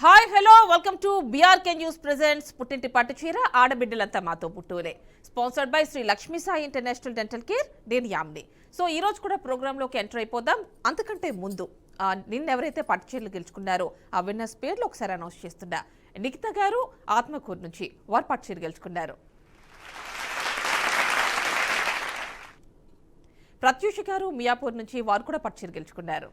Hi hello welcome to BRK news presents పుట్టింటి పట్టు చీర ఆడబిడ్డలంతా మాతో పుట్టూలే sponsored by Shri Lakshmi Sai international dental care నేను యామ్ని. సో ఈ రోజు కూడా ప్రోగ్రాంలోకి ఎంటర్ అయిపోదాం. అంతకంటే ముందు నిన్న ఎవరైతే పట్టు చీరలు గెలుచుకున్నారో ఆ విన్నర్స్ పేర్లు ఒకసారి అనౌన్స్ చేస్తున్నా. నిఖిత గారు ఆత్మకూరు నుంచి వారు పట్టు చీర గెలుచుకున్నారు. ప్రత్యూష గారు మియాపూర్ నుంచి వారు కూడా పట్టు చీర గెలుచుకున్నారు.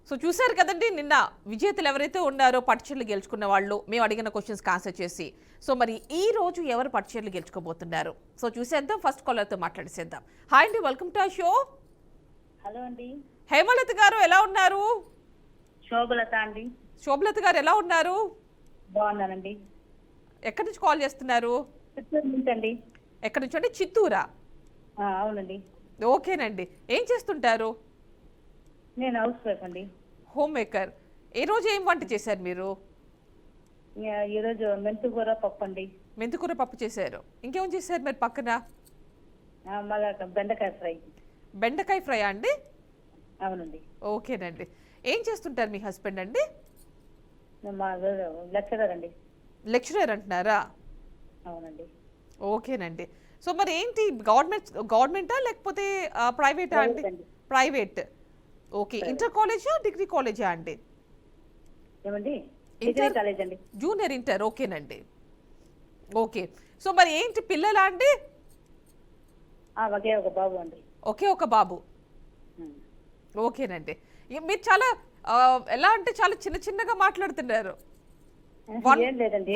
సో చూశారు కదండి, నిన్న విజేతలు ఎవరైతే ఉన్నారో పట్టుచీరలు గెలుచుకున్న వాళ్ళు మేము అడిగిన క్వశ్చన్స్కి ఆన్సర్ చేసి. సో మరి ఈ రోజు ఎవరు పట్టుచీరలు గెలుచుకోబోతున్నారు సో చూసేద్దాం. ఫస్ట్ కాలర్తో మాట్లాడేసేద్దాం. హాయ్ అండి, వెల్కమ్ టు ఆ షో. హలో అండి. హేమలత గారు ఎలా ఉన్నారు? శోభలత అండి. శోభలత గారు ఎలా ఉన్నారు? బాగున్నానండి. ఎక్కడి నుంచి కాల్ చేస్తున్నారు? చిత్తూరు నుంచి అండి. ఎక్కడి నుంచి అండి? చిత్తూరా? అవునండి. ఓకేనండి. ఏం చేస్తుంటారు? నేను హౌస్ వైఫ్ అండి. Homemaker. ఏ రోజు ఏం వంట చేశారు మీరు? ఈరోజు మెంతుకూర పప్పు అండి. మెంతికూర పప్పు చేశారు. ఇంకేం చేశారు మరి పక్కన? మళ్ళా బెండకాయ ఫ్రై. బెండకాయ ఫ్రై అండి? అవునండి. ఓకేనండి. ఏం చేస్తుంటారు మీ హస్బెండ్ అండి? మా లెక్చరర్ అండి. లెక్చరర్ అంటున్నారా? అవునండి. ఓకేనండి. సో మరి ఏంటి గవర్నమెంటా లేకపోతే ప్రైవేటా అండి? ప్రైవేట్. ఓకే. ఇంటర్ కాలేజా డిగ్రీ కాలేజా అండి? ఏమండి? డిగ్రీ కాలేజ్ అండి. Junior inter. ఓకేనండి. ఓకే. సో మరి ఏంటి పిల్లలా అండి? ఒకే ఒక బాబు అండి. ఒకే ఒక బాబు. ఓకేనండి. మీరు చాలా ఎలా అంటే చాలా చిన్న చిన్నగా మాట్లాడుతున్నారు.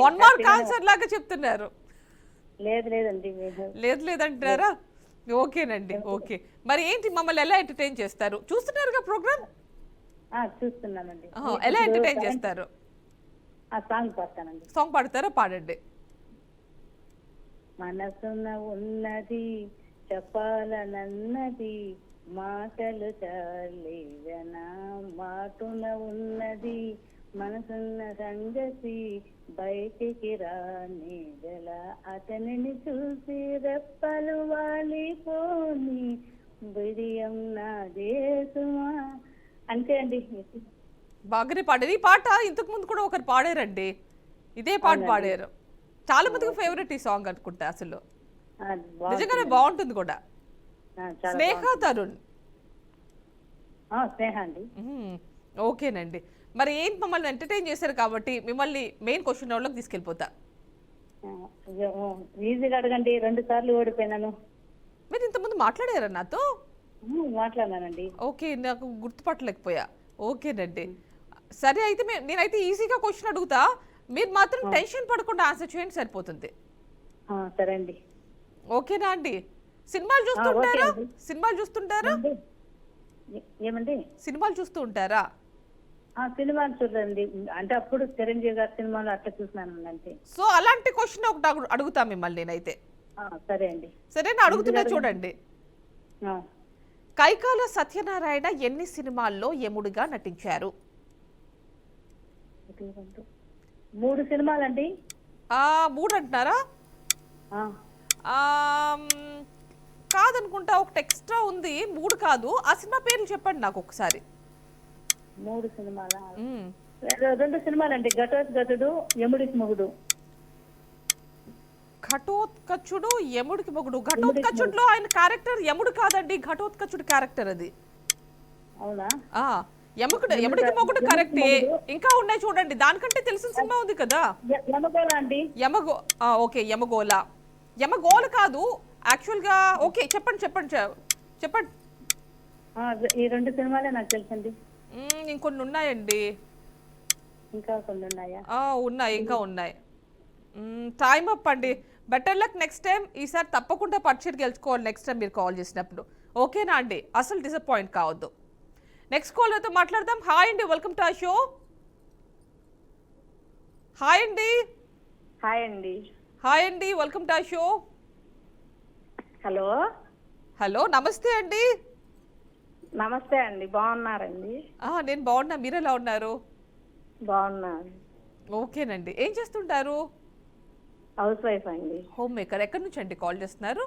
వన్ మార్క్ ఆన్సర్ లాగా చెప్తున్నారు. లేదు లేదంటారా? ఓకేనండి. ఓకే. మరి ఏంటి మమ్మల్ని ఎలా ఎంటర్టైన్ చేస్తారు? చూస్తున్నారుగా ప్రోగ్రామ్? చూస్తున్నానండి. ఎలా ఎంటర్టైన్ చేస్తారు? సాంగ్ పాడతానండి. సాంగ్ పాడతారా? పాడండి. మనసున ఉన్నది చెప్పాలనన్నది మాటలు చాలేదనా మాటున ఉన్నది మనసున్న సంగతి బయటికి రానిదల అతనిని చూసి రెప్పలు వాలిపోని బిడియం నా దేశమా అంతే అండి. బాగానే పాడారు. ఈ పాట ఇంతకు ముందు కూడా ఒకరు పాడారండి. ఇదే పాట పాడారు. చాలా మందికి ఫేవరెట్ ఈ సాంగ్ అనుకుంటా. అసలు నిజంగానే బాగుంటుంది కూడా. స్నేహ తరుణ్. స్నేహ అండి. ఓకేనండి. మరి ఏంటి మమ్మల్ని ఎంటర్టైన్ చేశారు కాబట్టి మిమ్మల్ని మెయిన్ క్వశ్చన్ రౌండ్లోకి తీసుకెళ్ళిపోతా. ఈజీగా అడగండి. 2 సార్లు ఓడిపోయినాను. మీరు ఇంతకుముందు మాట్లాడారా నాతో? మాట్లాడానండి. ఓకే, నాకు గుర్తుపట్టలేకపోయా. ఓకేనండి. సరే అయితే నేనైతే ఈజీగా క్వశ్చన్ అడుగుతా, మీరు మాత్రం టెన్షన్ పడకుండా ఆన్సర్ చేయండి, సరిపోతుంది. సరే అండి. ఓకేనా అండి? సినిమాలు చూస్తుంటారా? సినిమాలు చూస్తుంటారా? ఏమండి? సినిమాలు చూస్తూ ఉంటారా? సినిమాలు చూడండి. అంటే అప్పుడు చిరంజీవి గారి సినిమాలు అట్లా చూసినాను అంతే. సో అలాంటి క్వశ్చన్ ఒకటి అడుగుతా మిమ్మల్ని నేనైతే. సరే అండి. సరేనా? అడుగుతున్నా చూడండి. కైకాల సత్యనారాయణ ఎన్ని సినిమాల్లో యముడిగా నటించారు? 3 సినిమాలండి. 3 అంటున్నారా? కాదనుకుంటా, ఒకటి ఎక్స్ట్రా ఉంది. 3 కాదు. ఆ సినిమా పేర్లు చెప్పండి నాకు ఒకసారి. 3 సినిమాల 2 సినిమాలండి. ఘటోత్కచుడు, యముడికి మొగుడు. ఘటోత్కచుడు, యముడికి మొగుడు. ఘటోత్కచుడులో ఆయన క్యారెక్టర్ యముడు కాదండి, ఘటోత్కచుడు క్యారెక్టర్ అది. అవునా? యముడికి మొగుడు కరెక్టే. ఇంకా ఉన్నాయి చూడండి. దానికంటే తెలిసిన సినిమా ఉంది కదా. యమగోళ అండి. ఓకే, యమగోళ. యమగోళ కాదు యాక్చువల్ గా. ఓకే, చెప్పండి చెప్పండి చెప్పండి. ఈ 2 సినిమాలే నాకు తెలుసండి. ఇంకొన్ని ఉన్నాయండి. ఇంకా కొన్ని ఉన్నాయా? ఉన్నాయి, ఇంకా ఉన్నాయి. టైం అప్ అండి. Better luck next time. ఈసారి తప్పకుండా పర్చేర్ గెలుచుకోవాలి నెక్స్ట్ టైం మీరు కాల్ చేసినప్పుడు. ఓకేనా అండి? అసలు డిసప్పాయింట్ కావద్దు. నెక్స్ట్ కాలర్తో మాట్లాడదాం. హాయ్ అండి, వెల్కమ్ టు ఆ షో. హాయ్ అండి. హాయ్ అండి. హాయ్ అండి, వెల్కమ్ టు ఆ షో. హలో. హలో, నమస్తే అండి. నమస్తే అండి. బాగున్నారండి? నేను బాగున్నా. మీరు ఎలా ఉన్నారు? బాగున్నాను. ఓకేనండి. ఏం చేస్తుంటారు? హౌస్ వైఫ్ అండి. Home maker. ఎక్కడి నుంచి అండి కాల్ చేస్తున్నారు?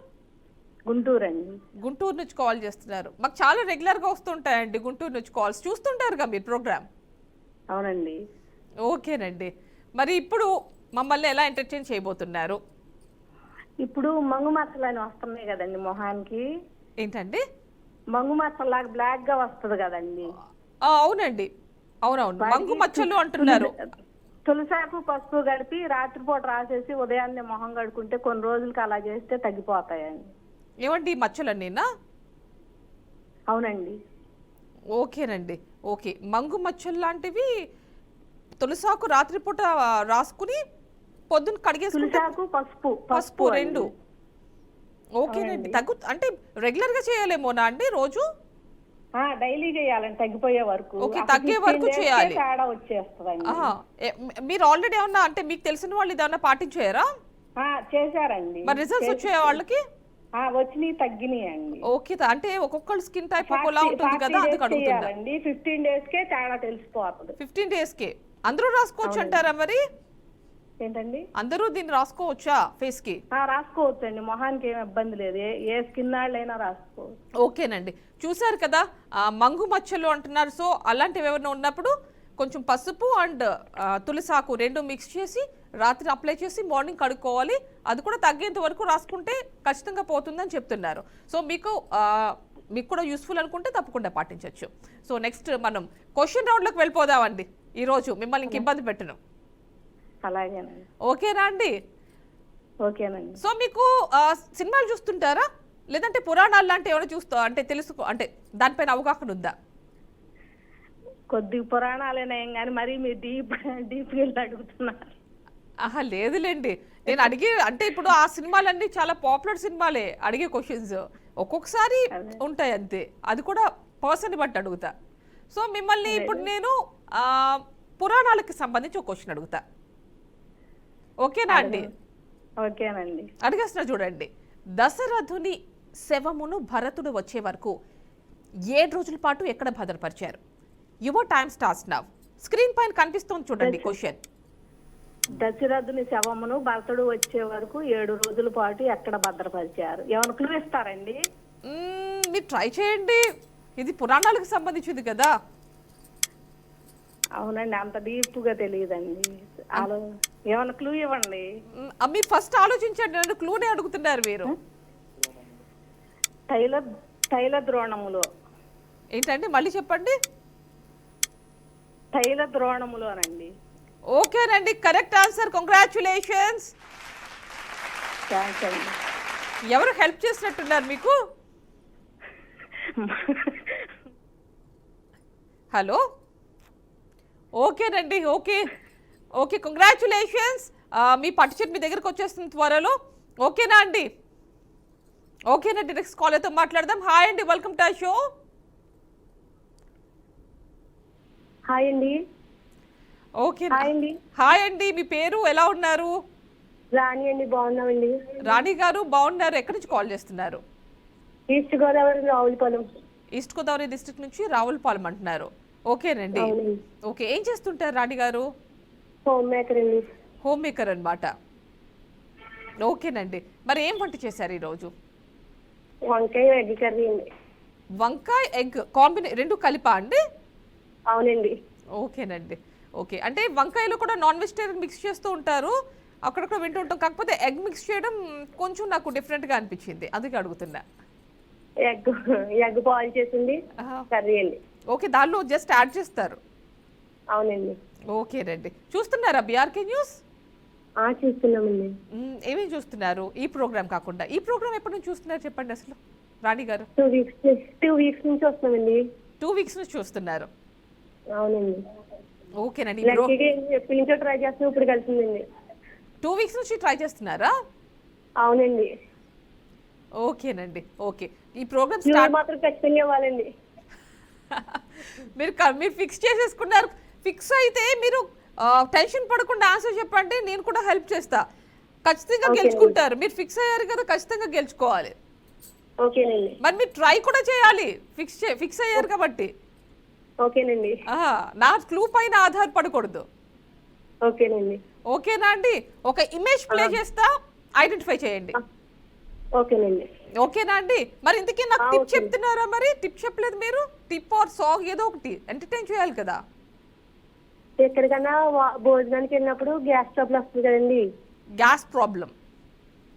గుంటూరు అండి. గుంటూరు నుంచి కాల్ చేస్తున్నారు. మాకు చాలా రెగ్యులర్గా వస్తుంటాయండి గుంటూరు నుంచి కాల్స్. చూస్తుంటారుగా మీరు ప్రోగ్రామ్? అవునండి. ఓకేనండి. మరి ఇప్పుడు మమ్మల్ని ఎలా ఎంటర్టైన్ చేయబోతున్నారు? ఇప్పుడు మంగు మచ్చలు అని వస్తున్నాయి కదండి మొహానికి. ఏంటండి? మంగు మచ్చలాగా బ్లాక్ గా వస్తుంది కదండి. అవునండి, అవునవును, మంగు మచ్చలు అంటున్నారు. తులసాకు పసుపు కలిపి రాత్రిపూట రాసేసి ఉదయాన్నే మొహం కడుకుంటే కొన్ని రోజులకి అలా చేస్తే తగ్గిపోతాయండి. ఏమండి ఈ మచ్చలన్నీనా? అవునండి. ఓకేనండి. ఓకే, మంగు మచ్చలు లాంటివి తులసాకు రాత్రిపూట రాసుకుని పొద్దున్న కడిగేసుకుంటే తులసాకు పసుపు పసుపు రెండు. ఓకేనండి. అంటే రెగ్యులర్ గా చేయాలేమోనా అండి రోజు? డైలీ చేయాలండి తగ్గిపోయే వరకు. ఓకే, తగ్గే వరకు చేయాలి. తేడా వచ్చేస్తుందండి. మీరు ఆల్రెడీ ఏమన్నా అంటే మీకు తెలిసిన వాళ్ళు ఇదేమన్నా పాటించారా? చేశారండి. మరి రిజల్ట్స్ వచ్చాయా వాళ్ళకి? వచ్చినాయి, తగ్గినాయి అండి. ఓకే, అంటే ఒక్కొక్కళ్ళ స్కిన్ టైప్ ఒక్కోలా ఉంటుంది కదా, అందుకు అడుగుతున్నాను. 15 days కే తేడా తెలిసిపోతుంది. 15 days కే అందరూ రాసుకోవచ్చు అంటారా మరి? ఏంటండి? అందరూ దీన్ని రాసుకోవచ్చా ఫేస్ కి? రాసుకోవచ్చు అండి, మొహానికి ఏమి ఇబ్బంది లేదు. ఏ స్కిన్ వాళ్ళైనా రాసుకోవచ్చు. ఓకేనండి. చూసారు కదా, మంగు మచ్చలు అంటున్నారు. సో అలాంటివి ఏమైనా ఉన్నప్పుడు కొంచెం పసుపు అండ్ తులసాకు రెండు మిక్స్ చేసి రాత్రి అప్లై చేసి మార్నింగ్ కడుక్కోవాలి. అది కూడా తగ్గేంత వరకు రాసుకుంటే ఖచ్చితంగా పోతుందని చెప్తున్నారు. సో మీకు కూడా యూస్ఫుల్ అనుకుంటే తప్పకుండా పాటించవచ్చు. సో నెక్స్ట్ మనం క్వశ్చన్ రౌండ్లోకి వెళ్ళిపోదామండి. ఈరోజు మిమ్మల్ని ఇంక ఇబ్బంది పెట్టను. అలాగేనండి. ఓకేనా అండి? ఓకేనండి. సో మీకు సినిమాలు చూస్తుంటారా, లేదంటే పురాణాలు లాంటి ఏమైనా చూస్తా అంటే అంటే దానిపైన అవగాహన ఉందా? కొద్ది పురాణాలేనా ఏం కానీ మరి మీరు డీప్ అడుగుతున్నారు. లేదులేండి, నేను అడిగే అంటే ఇప్పుడు ఆ సినిమాలన్నీ చాలా పాపులర్ సినిమాలే. అడిగే క్వశ్చన్స్ ఒక్కొక్కసారి ఉంటాయి అంతే, అది కూడా పర్సన్ బట్టి అడుగుతా. సో మిమ్మల్ని ఇప్పుడు నేను పురాణాలకు సంబంధించి ఒక క్వశ్చన్ అడుగుతా. ఓకేనా అండి? ఓకేనండి. అడిగేస్తున్నా చూడండి. దశరథుని శవమును భరతుడు వచ్చే వరకు 7 రోజుల పాటు ఎక్కడ భద్రపరిచారు? Your time starts now. Screen పైన కనిపిస్తుంది చూడండి క్వశ్చన్. దశరథుని శవమును భరతుడు వచ్చే వరకు 7 రోజుల పాటు ఎక్కడ భద్రపరిచారు? ఏమైనా క్లూ ఇస్తారండి? మీరు ట్రై చేయండి, ఇది పురాణాలకు సంబంధించింది కదా. అవునండి, అంత డీప్ గా తెలియదండి. ఏమైనా క్లూ ఇవ్వండి. మీరు ఫస్ట్ ఆలోచించండి, నన్ను క్లూనే అడుగుతున్నారు మీరు. తైల ద్రోణములో. ఏంటండి మళ్ళీ చెప్పండి? తైల ద్రోణములో అనండి. ఓకేనండి, కరెక్ట్ ఆన్సర్. కంగ్రాచులేషన్స్. థాంక్స్ అండి. ఎవరు హెల్ప్ చేసినట్టున్నారు మీకు? హలో. ఓకేనండి. Okay congratulations. మీ పట్టు చెట్టు మీ దగ్గరకు వచ్చేస్తుంది త్వరలో. ఓకేనా అండి? ఓకేనండి, నెక్స్ట్ కాలర్తో మాట్లాడదాం. హాయ్ అండి, వెల్కమ్ టు షో. హాయ్ అండి. ఓకే, హాయ్ అండి, మీ పేరు, ఎలా ఉన్నారు? రాణి అండి. బాగున్నామండి. రాణి గారు బాగున్నారు. ఎక్కడి నుంచి కాల్ చేస్తున్నారు? East Godavari, Ravulapalem. East Godavari district నుంచి రావులపాలెం అంటున్నారు. ఓకేనండి. ఓకే, ఏం చేస్తుంటారు రాణి గారు? హోమ్ మేకర్ అండి. హోమ్ మేకర్ అనమాట. ఓకేనండి, మరి ఏం వంట చేశారు ఈరోజు? వంకాయ ఎగ్ కర్రీ అండి. వంకాయ ఎగ్ రెండు కలిపా అండి? అవునండి. ఓకేనండి. ఓకే, అంటే వంకాయలో కూడా నాన్ వెజిటేరియన్ మిక్స్ చేస్తూ ఉంటారు, అక్కడక్కడ వింటూ ఉంటాం. కాకపోతే ఎగ్ మిక్స్ చేయడం కొంచెం నాకు డిఫరెంట్గా అనిపించింది, అందుకే అడుగుతున్నా. ఎగ్ బాయిల్ చేసింది కర్రీ అండి. ఓకే, దానిలో జస్ట్ యాడ్ చేస్తారు. అవునండి. ఓకేనండి. చూస్తున్నారా బీఆర్కే న్యూస్? చూస్తున్నామండి. ఏమేమి చూస్తున్నారు ఈ ప్రోగ్రామ్ కాకుండా? ఈ ప్రోగ్రామ్ ఎప్పటి నుంచి చూస్తున్నారు చెప్పండి అసలు రాణి గారు? 2 weeks నుంచి వస్తున్నామండి. 2 weeks నుంచి చూస్తున్నారు. అవునండి. ఓకేనండి. ఎప్పటి నుంచో ట్రై చేస్తున్నాం, ఇప్పుడు కలిసిందండి. 2 weeks నుంచి ట్రై చేస్తున్నారా? అవునండి. ఓకేనండి. ఓకే, ఈ ప్రోగ్రామ్ స్టార్ట్ మాత్రం ఖచ్చితంగా ఇవ్వాలండి. మీరు ఫిక్స్ చేసేసుకున్నారు. ఫిక్స్ అయితే మీరు టెన్షన్ పడకుండా ఆన్సర్ చెప్పండి, నేను కూడా హెల్ప్ చేస్తా. ఖచ్చితంగా గెలుచుకుంటారు. మీరు ఫిక్స్ అయ్యారు కదా, ఖచ్చితంగా గెలుచుకోవాలి. ఓకేనండి. మరి మీరు ట్రై కూడా చేయాలి, ఫిక్స్ అయ్యారు కాబట్టి. ఓకేనండి. నా క్లూ పైన ఆధారపడకూడదు. ఓకేనండి. ఓకేనా అండి? ఒక ఇమేజ్ ప్లే చేస్తా, ఐడెంటిఫై చేయండి. ఓకేనండి. ఓకేనా అండి? మరి ఇంతకీ నాకు టిప్ ఓకే. చెప్తున్నారా? మరి టిప్ చెప్పలేదు మీరు. టిప్ ఆర్ సాంగ్ ఏదో ఒకటి ఎంటర్టైన్ చేయాలి కదా. ఎక్కడికన్నా భోజనానికి వెళ్ళినప్పుడు గ్యాస్ ట్రబుల్ వస్తుంది కదండి. Gas problem.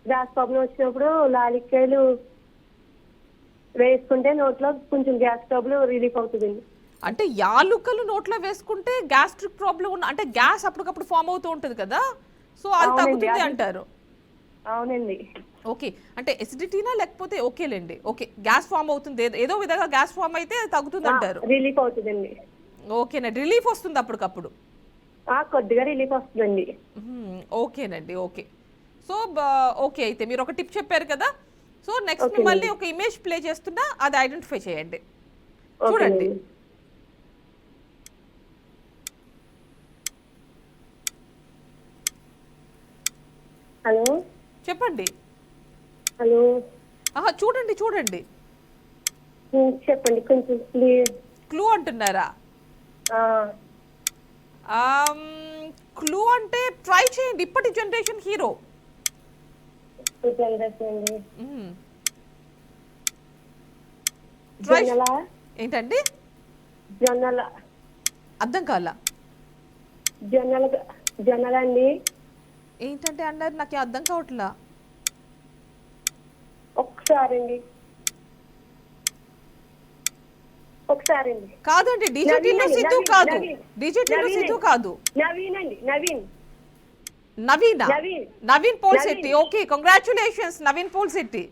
గ్యాస్ ప్రాబ్లం వచ్చినప్పుడు లాలిక్కాయలు వేసుకుంటే నోట్లో కొంచెం గ్యాస్ ట్రబుల్ రిలీఫ్ అవుతుందండి. అంటే యాలుకలు నోట్లో వేసుకుంటే గ్యాస్ట్రిక్ ప్రాబ్లం ఉన్న అంటే గ్యాస్ అప్పటికప్పుడు ఫామ్ అవుతూ ఉంటుంది కదా, సో అది అవునండి, తగ్గుతుంది అది- అంటారు. అవునండి. ఓకే, అంటే ఎసిడిటీనా లేకపోతే ఓకేలేండి. ఓకే, గ్యాస్ ఫామ్ అవుతుంది, ఏదో విధంగా గ్యాస్ ఫామ్ అయితే అది తగ్గుతుంది అంటారు. రిలీఫ్ అవుతుందండి. ఓకేనండి, రిలీఫ్ వస్తుంది అప్పటికప్పుడు. కొద్దిగా రిలీఫ్ వస్తుందండి. ఓకేనండి, ఓకే. సో ఓకే, అయితే మీరు ఒక టిప్ చెప్పారు కదా, సో నెక్స్ట్ ఓకేనండి. మళ్ళీ ఒక ఇమేజ్ ప్లే చేస్తున్నా, అది ఐడెంటిఫై చేయండి. ఓకేనండి. చూడండి. హలో చెప్పండి. హలో చూడండి చూడండి. చెప్పండి కొంచెం ప్లీజ్. క్లూ అంటున్నారా? క్లూ అంటే ట్రై చేయండి. ఇప్పటి జనరేషన్ హీరో. అండి. ట్రై జొన్నల ఏంటండి? జొన్నల అర్థం కాల. జొన్నల జొన్నలండి. ఏంటంటే అన్నారు, నాకు అర్థం కావట్లా. ఒకసారండి. ఒకసారండి. కాదండి, డీజే టిల్లు నవీన్, సిద్ధు నవీన్, కాదు. నవీన్. డీజే టిల్లు నవీన్. సిద్ధు కాదు. నవీన్ అండి. నవీన్. నవీనా? నవీన్. నవీన్ పోల్ నవీన్. Shetty. Okay, congratulations Naveen Polishetty.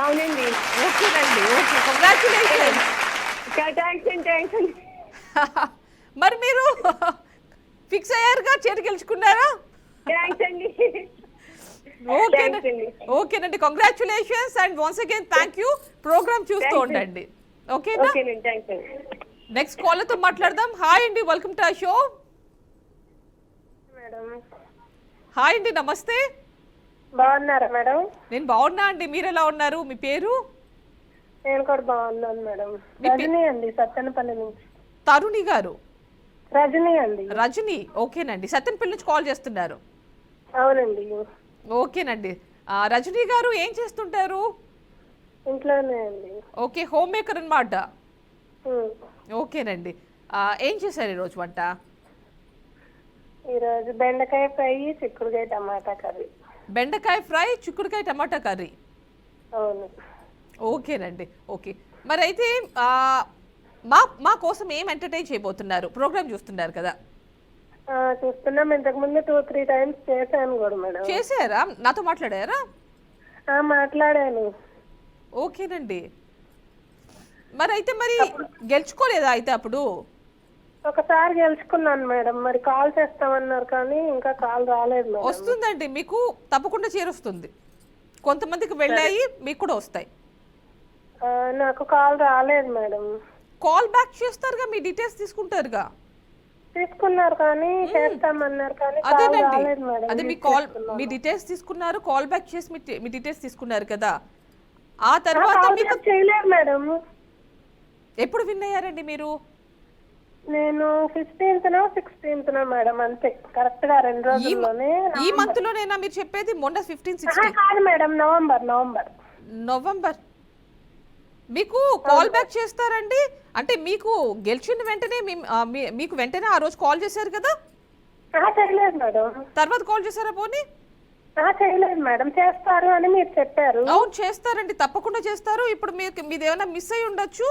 అవునండి. ఓకేనండి, ఓకే, కంగ్రాచులేషన్స్. థ్యాంక్స్ అండి. థ్యాంక్స్ అండి. మరి మీరు ఫిక్స్ అయ్యారుగా, చేరు గెలుచుకున్నారా? థ్యాంక్స్ అండి. ఓకేనండి, అండి. ఓకేనండి, congratulations and once again thank you. Program చూస్తూ Thank you. ఉండండి. ఓకేనా? ఓకేనండి. థ్యాంక్స్ అండి. నెక్స్ట్ కాలర్తో మాట్లాడదాం. హాయ్ అండి, welcome to our show. Madam hi అండి, నమస్తే. బాగున్నారా మేడం? నేను బాగున్నా అండి, మీరు ఎలా ఉన్నారు? మీ పేరు? నేను కూడా బాగున్నాను మేడం. మీ పే- రజనీ అండి, సత్తెనపల్లి నుంచి. తరుణి గారు. రజనీ అండి. రజని, ఓకేనండి, సత్యనపల్లి నుంచి కాల్ చేస్తున్నారు. అవునండి. ఓకేనండి, రజనీ గారు ఏం చేస్తుంటారు? ఇంట్లోనే అండి. ఓకే, హోమ్ మేకర్ అన్నమాట. ఉమ్. ఓకేనండి, ఏం చేశారు ఈరోజు వంట? ఈరోజు బెండకాయ ఫ్రై, చిక్కుడుకాయ టమాటా కర్రీ. బెండకాయ ఫ్రై, చిక్కుడుకాయ టమాటా కర్రీ. అవును. ఓకేనండి, ఓకే. మరి అయితే మా మా కోసం ఏం ఎంటర్టైన్ చేయబోతున్నారు? ప్రోగ్రామ్ చూస్తున్నారు కదా. చూస్తున్నాం. ఇంతకు ముందు 2-3 టైమ్స్ చేశాను కూడా మేడం. చేశారా? నాతో మాట్లాడారా? మాట్లాడాను. ఓకేనండి, మరి అయితే మరి గెలుచుకోలేదా అయితే అప్పుడు? ఒకసారి గెలుచుకున్నాను మేడం. మరి కాల్ చేస్తామన్నారు కానీ ఇంకా కాల్ రాలేదు మేడం. వస్తుందండి, మీకు తప్పకుండా చేరుస్తుంది. కొంతమందికి వెళ్ళాయి, మీకు కూడా వస్తాయి. నాకు కాల్ రాలేదు మేడం. కాల్ బ్యాక్ చేస్తారుగా, మీ డీటెయిల్స్ తీసుకుంటారుగా. తీసుకున్నారు కానీ చేస్తామన్నారు కానీ కాల్ అదేనండి, రాలేదు మేడం. అదే మీ డీటెయిల్స్ తీసుకున్నారు, కాల్ బ్యాక్ చేసి మీ డీటెయిల్స్ తీసుకున్నారు కదా. ఆ తర్వాత కాల్ మీకు బ్యాక్ చేయలేదు మేడం. ఎప్పుడు విన్ అయ్యారండి మీరు? నేను 15th-16th మేడం, అంతే. కరెక్ట్ గా 2 రోజుల్లోనే. ఈ మంత్ లోనేనా మీరు చెప్పేది? మొన్న 15-16 కాదు మేడం, నవంబర్. నవంబర్. మీకు కాల్ బ్యాక్ చేస్తారండి? అంటే మీకు గెలిచిన వెంటనే మీకు వెంటనే ఆ రోజు కాల్ చేశారు కదా, చేయలేదు మేడం. తర్వాత కాల్ చేశారా పోనీ? చేయలేదు మేడం. చేస్తారు అని మీరు చెప్పారు. అవును, చేస్తారండి, తప్పకుండా చేస్తారు. ఇప్పుడు మీది ఏమైనా మిస్ అయి ఉండొచ్చు,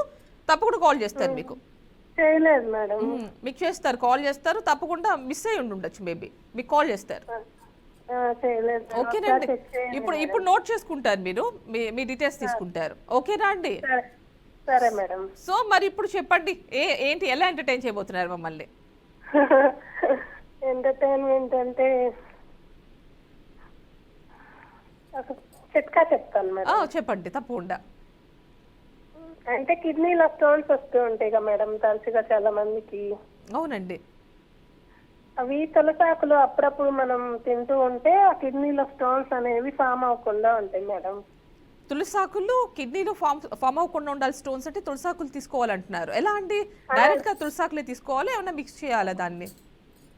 తప్పకుండా కాల్ చేస్తారు మీకు. చేయలేదు మేడం. మీకు చేస్తారు, కాల్ చేస్తారు, తప్పకుండా మిస్ అయి ఉండొచ్చు, మేబీ మీకు కాల్ చేస్తారు. చేయలేదు. ఓకేనండి, ఇప్పుడు నోట్ చేసుకుంటారు, మీరు మీ డీటెయిల్స్ తీసుకుంటారు. ఓకేనా అండి? సరే మేడం. సో మరి ఇప్పుడు చెప్పండి, ఏంటి, ఎలా ఎంటర్టైన్ చేయబోతున్నారు మమ్మల్ని? ఎంటర్టైన్మెంట్ అంటే ఒక చిట్కా చెప్తాను మేడం. చెప్పండి, తప్పకుండా. అంటే కిడ్నీలో స్టోన్స్ వస్తూ ఉంటాయి కదా మేడం, తరచుగా చాలా మందికి. అవునండి. అవి తులసాకులు అప్పుడప్పుడు మనం తింటూ ఉంటే ఆ కిడ్నీలో స్టోన్స్ అనేవి ఫామ్ అవ్వకుండా ఉంటాయి మేడం. తులసాకులు కిడ్నీలో ఫామ్ అవ్వకుండా ఉండాలి స్టోన్స్ అంటే తులసాకులు తీసుకోవాలంటున్నారు. ఎలా అండి? డైరెక్ట్ గా తులసాకులే తీసుకోవాలి, ఏమైనా మిక్స్ చేయాలా దాన్ని?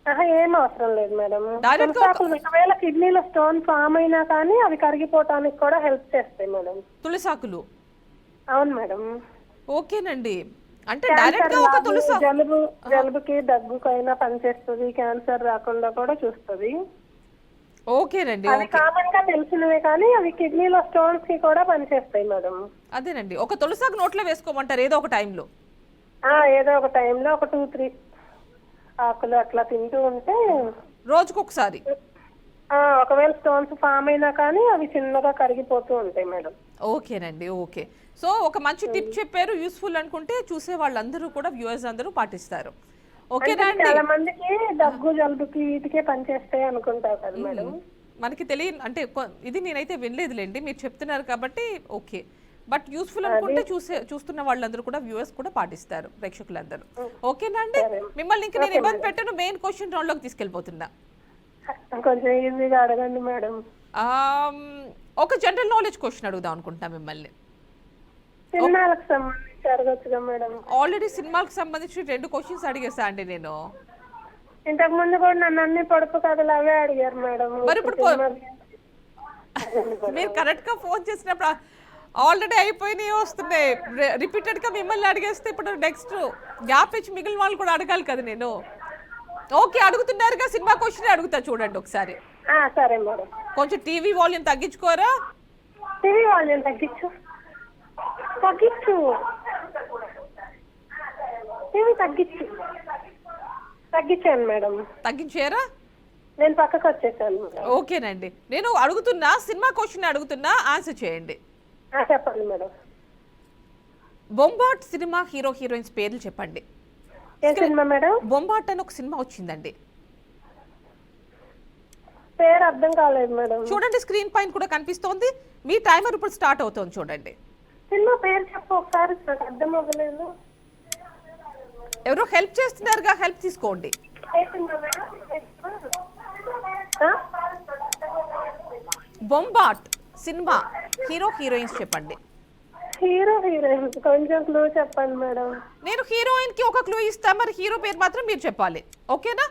ఏం అవసరం లేదు మేడం. Direct గా తులసాకులు ఒకవేళ కిడ్నీలో స్టోన్ ఫామ్ అయినా కానీ అవి కరిగిపోవటానికి కూడా హెల్ప్ చేస్తాయి మేడం. తులసాకులు. అవును మేడం. ఓకేనండి. అంటే డైరెక్ట్ గా ఒక తులసా జలుబుకి దగ్గుకైనా పనిచేస్తుంది, క్యాన్సర్ రాకుండా కూడా చూస్తుంది. ఓకేనండి. అవి కామన్ గా తెలిసినవే కానీ అవి కిడ్నీలో స్టోన్స్ కి కూడా పనిచేస్తాయి మేడం. అదేనండి. ఒక తులసాకు నోట్లో వేసుకోమంటారు ఏదో ఒక టైంలో. ఏదో ఒక టైంలో ఒక 2-3 ఆకులు అట్లా తింటూ ఉంటే రోజుకొకసారి. ఒకవేళ స్టోన్స్ ఫామ్ అయినా కానీ అవి చిన్నగా కరిగిపోతూ ఉంటాయి మేడం. ఓకేనండి. ఓకే. సో ఒక మంచి టిప్ చెప్పారు, యూస్ఫుల్ అనుకుంటే చూసే వాళ్ళందరూ కూడా వ్యూవర్స్ అందరూ పాటిస్తారు. ఓకేనా అండి? చాలా మందికి దగ్గు జలుబుకి వీటికే పనిచేస్తాయి అనుకుంటారు కదా మేడం. మనకి తెలియదు అంటే ఇది నేనైతే వినలేదులేండి, మీరు చెప్తున్నారు కాబట్టి ఓకే. బట్ యూస్ఫుల్ అనుకుంటే చూస్తున్న వాళ్ళందరూ కూడా వ్యూవర్స్ కూడా పాటిస్తారు, ప్రేక్షకులందరూ. ఓకేనా అండి? మిమ్మల్ని ఇంక నేను ఇబ్బంది పెట్టను, మెయిన్ క్వశ్చన్ రౌండ్ లోకి తీసుకెళ్ళిపోతున్నా. కొంచెం ఈజీగా అడగండి మేడం. ఒక జనరల్ నాలెడ్జ్ క్వశ్చన్ అడుగుదాం అనుకుంటా మిమ్మల్ని. సినిమాలకు సంబంధించి అడగొచ్చుగా మేడం. ఆల్రెడీ సినిమాలకు సంబంధించి 2 క్వశ్చన్స్ అడిగేసా అండి నేను. ఇంతకు ముందు కూడా నన్ను అన్ని పొడుపు కథలు అవే అడిగారు మేడం. మరి ఇప్పుడు మీరు కరెక్ట్ గా ఫోన్ చేసినప్పుడు ఆల్రెడీ అయిపోయినాయి వస్తున్నాయి, రిపీటెడ్ గా మిమ్మల్ని అడిగేస్తే ఇప్పుడు నెక్స్ట్ గ్యాప్ ఇచ్చి మిగిలిన వాళ్ళు కూడా అడగాలి కదా నేను. ఓకే, అడుగుతున్నారుగా, సినిమా క్వశ్చన్ అడుగుతా చూడండి ఒకసారి. సరే మేడం. కొంచెం టీవీ వాల్యూమ్ తగ్గించుకోరా. టీవీ వాల్యూమ్ తగ్గించు. టీవీ తగ్గించాను మేడం. తగ్గించారా? నేను పక్కకు వచ్చేసాను మేడం. ఓకేనండి. నేను అడుగుతున్నా, సినిమా క్వశ్చన్ అడుగుతున్నా, ఆన్సర్ చేయండి. చెప్పండి మేడం. బొంబాట్ సినిమా హీరో హీరోయిన్స్ పేర్లు చెప్పండి. ఏ సినిమా మేడం? బొంబాట్ అని ఒక సినిమా వచ్చిందండి. పేరు అర్థం కాలేదు మేడం. చూడండి, స్క్రీన్ పైన కూడా కనిపిస్తోంది. మీ టైమర్ ఇప్పుడు స్టార్ట్ అవుతోంది చూడండి. సినిమా పేరు చెప్పు ఒకసారి, నాకు అర్థం అవ్వలేదు. ఎవరో హెల్ప్ చేస్తున్నారుగా, హెల్ప్ తీసుకోండి. బొంబాట్ సినిమా హీరో హీరోయిన్స్ చెప్పండి. హీరో హీరోయిన్ కొంచెం క్లూ చెప్పండి మేడం. నేను హీరోయిన్ కి ఒక క్లూ ఇస్తా, మరి హీరో పేరు మాత్రం మీరు చెప్పాలి. ఓకేనా?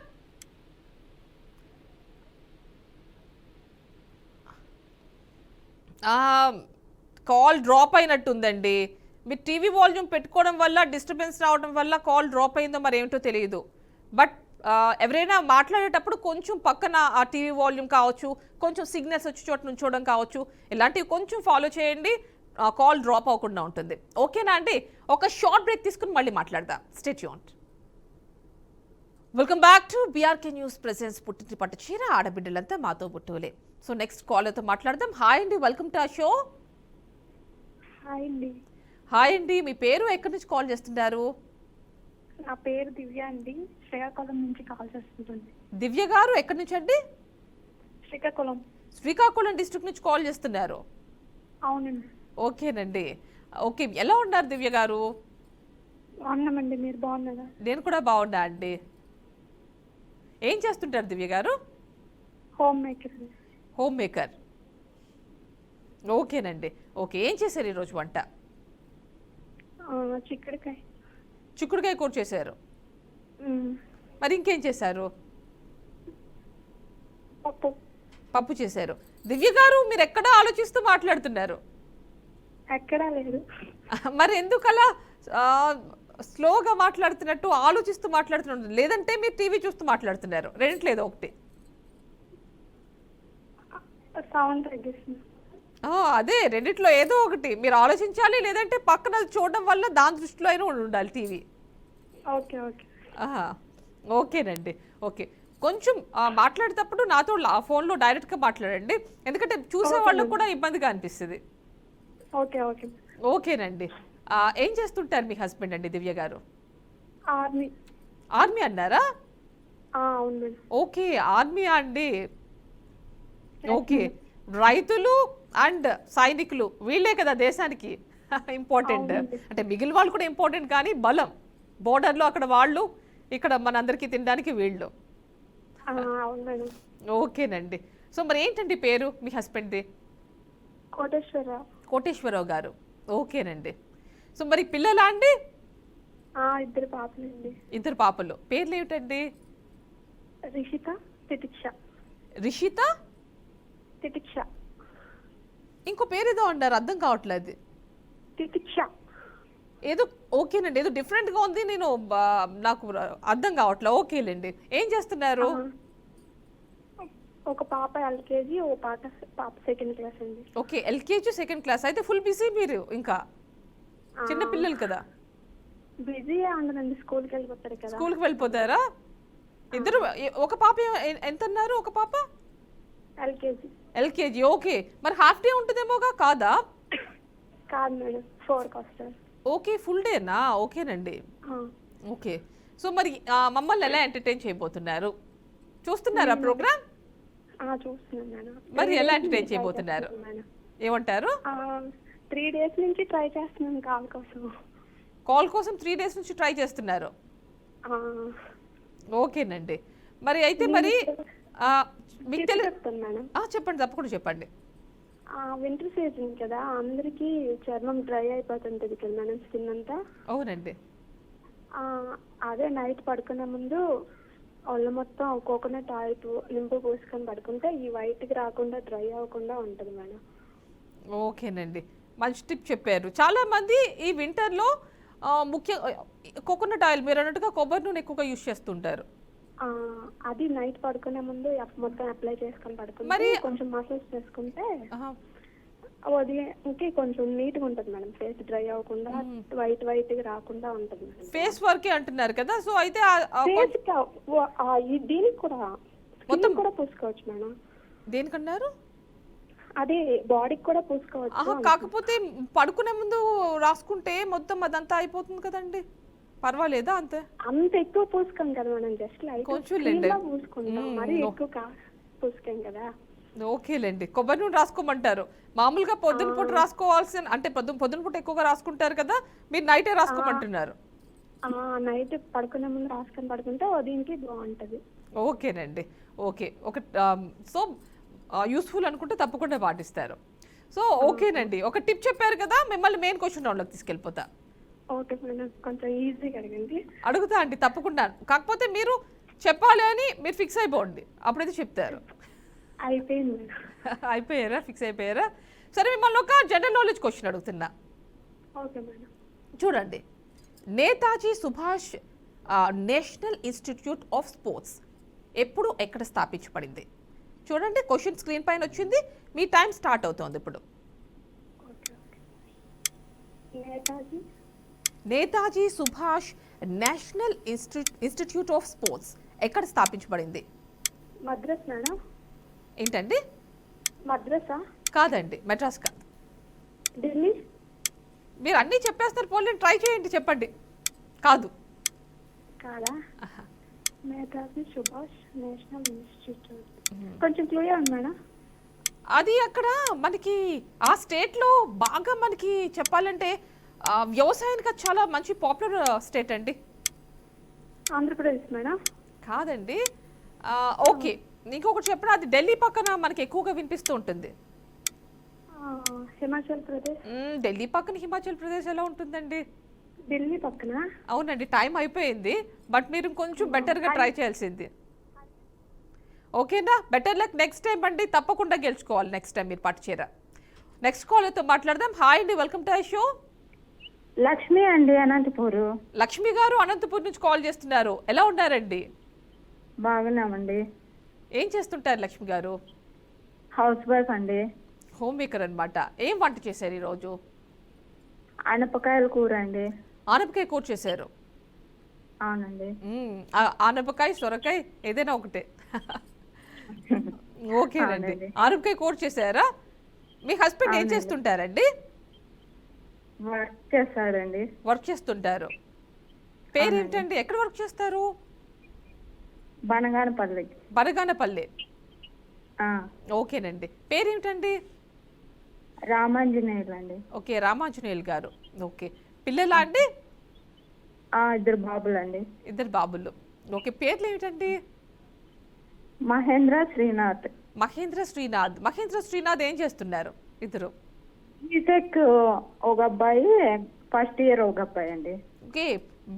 కాల్ డ్రాప్ అయినట్టుందండి. మీరు టీవీ వాల్యూమ్ పెట్టుకోవడం వల్ల డిస్టర్బెన్స్ రావడం వల్ల కాల్ డ్రాప్ అయిందో మరి ఏమిటో తెలియదు. బట్ ఎవరైనా మాట్లాడేటప్పుడు కొంచెం పక్కన ఆ టీవీ వాల్యూమ్ కావచ్చు, కొంచెం సిగ్నల్స్ వచ్చే చోట నుంచోవడం కావచ్చు, ఇలాంటివి కొంచెం ఫాలో చేయండి, కాల్ డ్రాప్ అవ్వకుండా ఉంటుంది. ఓకేనా అండి? ఒక షార్ట్ బ్రేక్ తీసుకుని మళ్ళీ మాట్లాడదాం. Stay tuned. Welcome back to BRK news presence పుట్టింటి పట్టు చీర ఆడబిడ్డలంతా మాతో పుట్టువలే. సో నెక్స్ట్ కాలర్తో మాట్లాడదాం. హాయ్ అండి, వెల్కమ్ టు ఆ షో. హాయ్ అండి. హాయ్ అండి, మీ పేరు ఎక్కడి నుంచి కాల్ చేస్తున్నారు? నా పేరు దివ్య అండి, శ్రీకాకుళం నుంచి కాల్ చేస్తుంది. దివ్య గారు ఎక్కడి నుంచి అండి? శ్రీకాకుళం. శ్రీకాకుళం డిస్ట్రిక్ట్ నుంచి కాల్ చేస్తున్నారు. అవునండి. ఓకేనండి. ఓకే, ఎలా ఉన్నారు దివ్య గారు? బాగున్నామండి, మీరు బాగున్నారా? నేను కూడా బాగున్నా అండి. ఏం చేస్తుంటారు దివ్య గారు? Home maker. Home maker. ఓకేనండి. ఓకే, ఏం చేశారు ఈరోజు వంట? చిక్కుడుకాయ. చిక్కుడుకాయ కూర చేశారు. మరి ఇంకేం చేశారు? పప్పు. పప్పు చేశారు. దివ్య గారు, మీరు ఎక్కడ ఆలోచిస్తూ మాట్లాడుతున్నారు? ఎక్కడా లేదు. మరి ఎందుకలా స్లోగా మాట్లాడుతున్నట్టు, ఆలోచిస్తూ మాట్లాడుతున్నారు? లేదంటే మీరు టీవీ చూస్తూ మాట్లాడుతున్నారు? రెంట్లేదు ఒకటి. సౌండ్ తగ్గిస్తుంది. అదే రెండిట్లో ఏదో ఒకటి మీరు ఆలోచించాలి, లేదంటే పక్కన చూడడం వల్ల దాని దృష్టిలో అయినా ఉండాలి టీవీ. Okay okay. ఓకేనండి. ఓకే, కొంచెం మాట్లాడేటప్పుడు నాతో ఫోన్లో డైరెక్ట్గా మాట్లాడండి, ఎందుకంటే చూసే వాళ్ళకు కూడా ఇబ్బందిగా అనిపిస్తుంది. Okay okay. ఓకేనండి. ఏం చేస్తుంటారు మీ హస్బెండ్ అండి దివ్య గారు? ఆర్మీ. ఆర్మీ అన్నారా? అవును. ఓకే, ఆర్మీ అండి. ఓకే, రైతులు అండ్ సైనికులు వీళ్ళే కదా దేశానికి ఇంపార్టెంట్. అంటే మిగిలిన వాళ్ళు కూడా ఇంపార్టెంట్, కానీ బలం బోర్డర్లో అక్కడ వాళ్ళు, ఇక్కడ మనందరికీ తినడానికి వీళ్ళు. ఓకేనండి. సో మరి ఏంటండి పేరు మీ హస్బెండ్ది? కోటేశ్వరరావు గారు. ఓకేనండి. సో మరి పిల్లలా అండి? 2 పాపలండి. 2 పాపలు. పేర్లు ఏమిటండి? రిషిత తితిక్ష. రిషిత తితిక్ష. ఇంకో పేరు ఏదో అన్నారు, అర్థం కావట్లేదు. తితిక్ష. ఏదో ఓకేనండి, ఏదో డిఫరెంట్గా ఉంది. నేను నాకు అర్థం కావట్లేదు. ఓకేలేండి. ఏం చేస్తున్నారు? ఒక పాప ఎల్కేజీ, ఓ పాప సెకండ్ క్లాస్ అండి. Okay, LKG second class. అయితే ఫుల్ బిజీ మీరు, ఇంకా చిన్న పిల్లలు కదా. బిజీ ఉండదండి, స్కూల్కి వెళ్ళిపోతారు కదా. స్కూల్కి వెళ్ళిపోతారా ఇద్దరు? ఒక పాప ఎంత అన్నారు? ఒక పాప ఎల్కేజీ. ఎల్కేజీ. ఓకే, మరి హాఫ్ డే ఉంటుందేమోగా? కాదా? కాదు మేడం, 4కి వస్తారు. ఓకే, ఫుల్ డేనా? ఓకేనండి. ఓకే, సో మరి మమ్మల్ని ఎలా ఎంటర్టైన్ చేయబోతున్నారు? చూస్తున్నారా ప్రోగ్రామ్? చూస్తున్నాను మేడం. మరి ఎలా ఎంటర్టైన్ చేయబోతున్నారు? ఏమంటారు? 3 days నుంచి ట్రై చేస్తున్నాను కాల్ కోసం. కాల్ కోసం 3 days నుంచి ట్రై చేస్తున్నారు. ఓకేనండి. మరి అయితే మరి మీకు చెప్తాను మేడం. చెప్పండి, తప్పకుండా చెప్పండి. వింటర్ సీజన్ కదా, అందరికి చర్మం డ్రై అయిపోతుంటది కదా మేడం, స్కిన్ అంతా. అవునండి. అదే నైట్ పడుకునే ముందు ఒళ్ళు మొత్తం కోకోనట్ ఆయిల్ నింపు పోసుకొని పడుకుంటే ఈ వైట్కి రాకుండా డ్రై అవ్వకుండా ఉంటుంది మేడం. ఓకేనండి, మంచి టిప్ చెప్పారు. చాలా మంది ఈ వింటర్లో ముఖ్య కోకోనట్ ఆయిల్, మీరు అన్నట్టుగా కొబ్బరి నూనె ఎక్కువగా యూజ్ చేస్తుంటారు. అది నైట్ పడుకునే ముందు మొత్తం అప్లై చేసుకొని పడుకుంటే, మరి కొంచెం మసాజ్ చేసుకుంటే ఉదయంకి కొంచెం నీట్గా ఉంటుంది మేడం. ఫేస్ డ్రై అవ్వకుండా వైట్గా రాకుండా ఉంటుంది మేడం. ఫేస్ వర్కే అంటున్నారు కదా, సో అయితే దీనికి కూడా మొత్తం కూడా పూసుకోవచ్చు మేడం. దేనికన్నారు? అదే బాడీకి కూడా పూసుకోవచ్చు. కాకపోతే పడుకునే ముందు రాసుకుంటే మొత్తం అదంతా అయిపోతుంది కదండి, పర్వాలేదా? అంత ఎక్కువ పూసుకోం కదా మనం, జస్ట్ లైట్ పూసుకుంటాం, మరి ఎక్కువ పూసుకోం కదా. ఓకేలేండి, కొబ్బరి నూనె రాసుకోమంటారు. మామూలుగా పొద్దున పూట రాసుకోవాల్సిన, అంటే పొద్దున పూట ఎక్కువగా రాసుకుంటారు కదా, మీరు నైటే రాసుకోమంటున్నారు. నైట్ పడుకునే ముందు రాసుకొని పడుకుంటే దీనికి బాగుంటది. ఓకేనండి. ఓకే, ఒక సో యూస్ఫుల్ అనుకుంటే తప్పకుండా పాటిస్తారు. సో ఓకేనండి, ఒక టిప్ చెప్పారు కదా, మిమ్మల్ని మెయిన్ క్వశ్చన్ రౌండ్లోకి తీసుకెళ్ళిపోతా. ఓకే మేడం, కొంచెం ఈజీగా అడగండి. అడుగుతా అండి, తప్పకుండా. కాకపోతే మీరు చెప్పాలి అని మీరు ఫిక్స్ అయిపోండి, అప్పుడైతే చెప్తారు. అయిపోయింది మేడం. అయిపోయారా? ఫిక్స్ అయిపోయారా? సరే, మిమ్మల్ని ఒక జనరల్ నాలెడ్జ్ క్వశ్చన్ అడుగుతున్నా. Okay madam. చూడండి, Netaji Subhash national institute of sports ఎప్పుడు ఎక్కడ స్థాపించబడింది? చూడండి, క్వశ్చన్ స్క్రీన్ పైన వచ్చింది. మీ టైం స్టార్ట్ అవుతోంది ఇప్పుడు. Netaji Subhash national institute of sports ఎక్కడ స్థాపించబడింది? మద్రాస్ మేడం. ఏంటండి? మద్రాసా? కాదండి, మెడ్రాస్ కాదు. ఢిల్లీ? మీరు అన్నీ చెప్పేస్తారు, పోనీ ట్రై చేయండి, చెప్పండి. కాదు. కాదా? నేతాజీ సుభాష్ నేషనల్ ఇన్స్టిట్యూట్, కొంచెం క్లియర్ ఉంది మేడం. అది అక్కడ మనకి ఆ స్టేట్లో బాగా మనకి చెప్పాలంటే వ్యవసాయానికి చాలా మంచి పాపులర్ స్టేట్ అండి. ఆంధ్రప్రదేశ్ మేడం? కాదండి. ఓకే, ఇంకొకటి చెప్పిన, అది ఢిల్లీ పక్కన మనకి ఎక్కువగా వినిపిస్తూ ఉంటుంది. హిమాచల్ ప్రదేశ్? ఢిల్లీ పక్కన హిమాచల్ ప్రదేశ్ ఎలా ఉంటుందండి? ఢిల్లీ పక్కన? అవునండి, టైం అయిపోయింది, బట్ మీరు కొంచెం బెటర్గా ట్రై చేయాల్సింది. ఓకేనా? బెటర్ లక్ నెక్స్ట్ టైం అండి, తప్పకుండా గెలుచుకోవాలి నెక్స్ట్ టైం మీరు పట్టుచేరా. నెక్స్ట్ కాలర్తో మాట్లాడదాం. హాయ్ అండి, welcome to I show. Lakshmi అండి, అనంతపూర్. లక్ష్మి గారు అనంతపూర్ నుంచి కాల్ చేస్తున్నారు. ఎలా ఉన్నారండి? బాగున్నామండి. ఏం చేస్తుంటారు లక్ష్మి గారు? హౌస్ వైఫ్ అండి. హోమ్ మేకర్ అనమాట. ఏం వంట చేశారు ఈరోజు? ఆనపకాయల కూర అండి. ఆనపకాయ కూర చేశారు? అవునండి. ఆనపకాయ, సొరకాయ ఏదైనా ఒకటే. ఓకేనండి, ఆనపకాయ కూర చేశారా? మీ హస్బెండ్ ఏం చేస్తుంటారండి? వర్క్ చేస్తారండి. వర్క్ చేస్తుంటారు. పేరేంటండి? ఎక్కడ వర్క్ చేస్తారు? బనగానపల్లి. బనగానపల్లి. ఓకేనండి, పేరేమిటండి? రామాంజనేయులు అండి. ఓకే, రామాంజనేయులు గారు. ఓకే, పిల్లలా అండి? 2 బాబులు అండి. 2 బాబులు. ఓకే, పేర్లు ఏమిటండి? మహేంద్ర, శ్రీనాథ్. మహేంద్ర, శ్రీనాథ్. మహేంద్ర, శ్రీనాథ్ ఏం చేస్తున్నారు ఇద్దరు? బీటెక్ ఒక అబ్బాయి, ఫస్ట్ ఇయర్ ఒక అబ్బాయి అండి. ఓకే,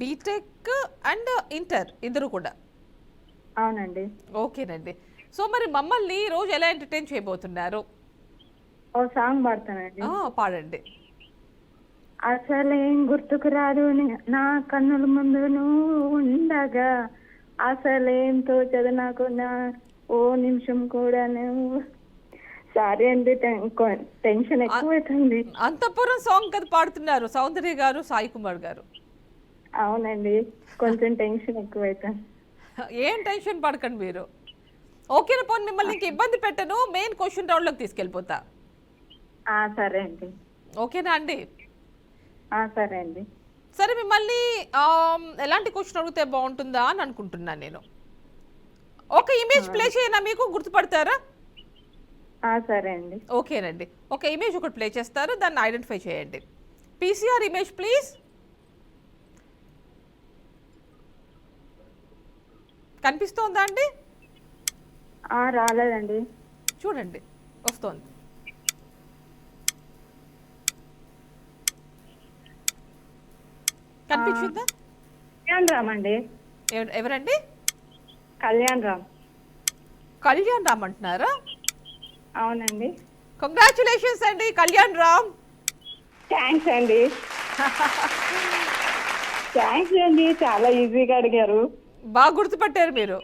బీటెక్ అండ్ ఇంటర్ ఇద్దరు కూడా. అవునండి. ఓకేనండి. సో మరి మమ్మల్ని ఈ రోజు ఎలా ఎంటర్టైన్ చేయబోతున్నారు? ఓ సాంగ్ పాడతానండి. పాడండి. అసలేం గుర్తుకు రాదు నా కన్నుల ముందు నువ్వు ఉండగా, అసలేం తోచదు నాకు నా ఓ నిమిషం కూడా నువ్వు. సారీ అండి, టెన్షన్ ఎక్కువైతుంది. అంతపురం సాంగ్ కదా పాడుతున్నారు సౌందర్య గారు, సాయి కుమార్ గారు. అవునండి, కొంచెం టెన్షన్ ఎక్కువైతుంది. ఏం టెన్షన్ పడకండి మీరు. ఓకేనా, పోనీ మిమ్మల్ని ఇంక ఇబ్బంది పెట్టను, మెయిన్ క్వశ్చన్ రౌండ్లోకి తీసుకెళ్ళిపోతా. సరే అండి. ఓకేనా అండి? సరే అండి. సరే, మిమ్మల్ని ఎలాంటి క్వశ్చన్ అడిగితే బాగుంటుందా అని అనుకుంటున్నాను నేను. ఒక ఇమేజ్ ప్లే చేయనా, మీకు గుర్తుపడతారా? సరే అండి. ఓకేనండి, ఒక ఇమేజ్ ఒకటి ప్లే చేస్తారు, దాన్ని ఐడెంటిఫై చేయండి. PCR image please. కనిపిస్తోందా అండి? రాలేదండి. చూడండి, వస్తోంది. కనిపించిందా? కళ్యాణ్ రామ్ అండి. ఎవరండి? కళ్యాణ్ రామ్. కళ్యాణ్ రామ్ అంటున్నారా? అవునండి. కంగ్రాచులేషన్స్ అండి కళ్యాణ్ రామ్. థ్యాంక్స్ అండి. థ్యాంక్స్ అండి, చాలా ఈజీగా అడిగారు. బాగా గుర్తుపట్టారు మీరు.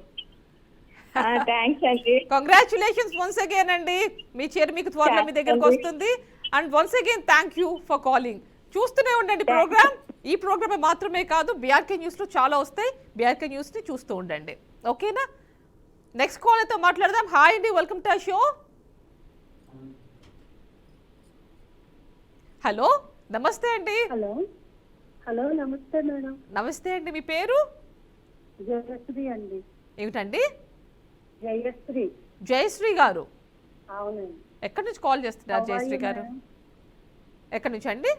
థ్యాంక్స్ అండి. కంగ్రాచులేషన్స్ వన్స్ అగైన్ అండి. మీ చీర మీకు త్వరలో మీ దగ్గరకు వస్తుంది. And once again thank you for calling. చూస్తూనే ఉండండి ప్రోగ్రామ్. ఈ ప్రోగ్రామే మాత్రమే కాదు, బీఆర్కే న్యూస్లో చాలా వస్తాయి. బీఆర్కే న్యూస్ని చూస్తూ ఉండండి. ఓకేనా? నెక్స్ట్ కాలర్తో మాట్లాడదాం. హాయ్ అండి, వెల్కమ్ టు షో. హలో, నమస్తే అండి. హలో హలో నమస్తే మేడం. నమస్తే అండి, మీ పేరు? జయశ్రీ అండి. ఏమిటండి? జయశ్రీ. జయశ్రీ గారు. అవునండి. ఎక్కడి నుంచి కాల్ చేస్తున్నారు జయశ్రీ గారు? ఎక్కడి నుంచి అండి?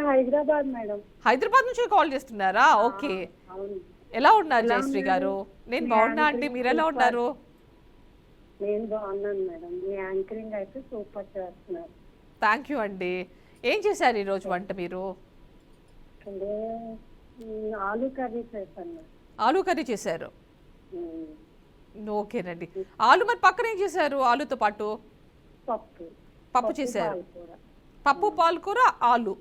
హైదరాబాద్ మేడం. హైదరాబాద్ నుంచి కాల్ చేస్తున్నారా? ఓకే. అవును. ఎలా ఉన్నారు జయశ్రీ గారు? నేను బాగున్నా అండి, మీరు ఎలా ఉన్నారు? నేను బాగున్నాను మేడం. మీ యాంకరింగ్ అయితే సూపర్ చేస్తున్నారు. థ్యాంక్ యూ అండి. ఏం చేశారు ఈరోజు వంట మీరు? ఆలు కర్రీ చేశాను. ఆలు కర్రీ చేశారు. ఓకేనండి. ఆలు మరి పక్కన ఏం చేశారు? ఆలుతో పాటు పప్పు చేశారు. పప్పు, పాలకూర, ఆలు.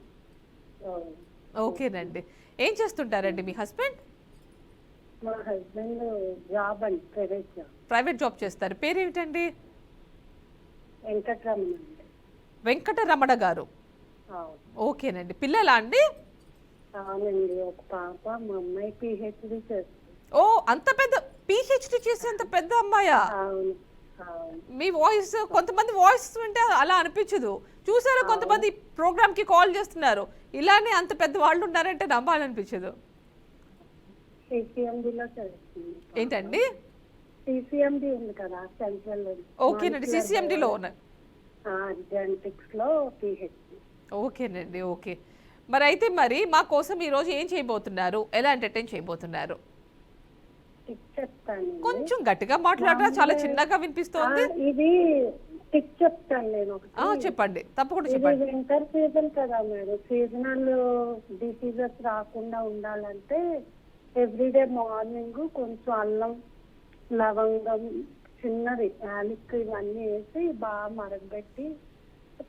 ఓకేనండి. ఏం చేస్తుంటారండి మీ హస్బెండ్? మా హస్బెండ్ జాబ్ అండి, ప్రైవేట్ జాబ్ చేస్తారు. పేరేమిటండి? వెంకటరమణ. వెంకటరమణ గారు. ఓకేనండి. పిల్లలా అండి? అవునండి, ఒక పాప. మా అమ్మాయి పిహెచ్డి చేస్తుంది. ఓ, అంత పెద్ద పిహెచ్డి చేసేంత పెద్ద అమ్మాయా? అవును. మీ వాయిస్, కొంతమంది వాయిస్ వింటే అలా అనిపించదు. చూసారా, కొంతమంది ప్రోగ్రామ్ కి కాల్ చేస్తున్నారు, ఇలానే అంత పెద్ద వాళ్ళు ఉన్నారంటే నమ్మాలనిపించదు. సిసిఎండిలో చేస్తుంది. ఏంటండి? సిసిఎండి ఉంది కదా సెంట్రల్. ఓకేనండి, సిసిఎండిలో ఉన్నాయి. జెనెటిక్స్ లో పిహెచ్డి. ఓకేనండి, ఓకే. మరి అయితే మరి మా కోసం ఈ రోజు ఏం చేయబోతున్నారు? ఎలా ఎంటర్టైన్ చేయబోతున్నారు? టిప్ చెప్తాను. కొంచెం గట్టిగా మాట్లాడరా, చాలా చిన్నగా వినిపిస్తోంది. ఇది టిప్ చెప్తాను నేను. చెప్పండి, తప్పకుండా ఇది చెప్పండి. వింటర్ సీజన్ కదా మేడం. సీజనల్ డిసీజెస్ రాకుండా ఉండాలంటే ఎవ్రీడే మార్నింగ్ కొంచెం అల్లం, లవంగం, చిన్నది యాలక్కి ఇవన్నీ వేసి బాగా మరగబెట్టి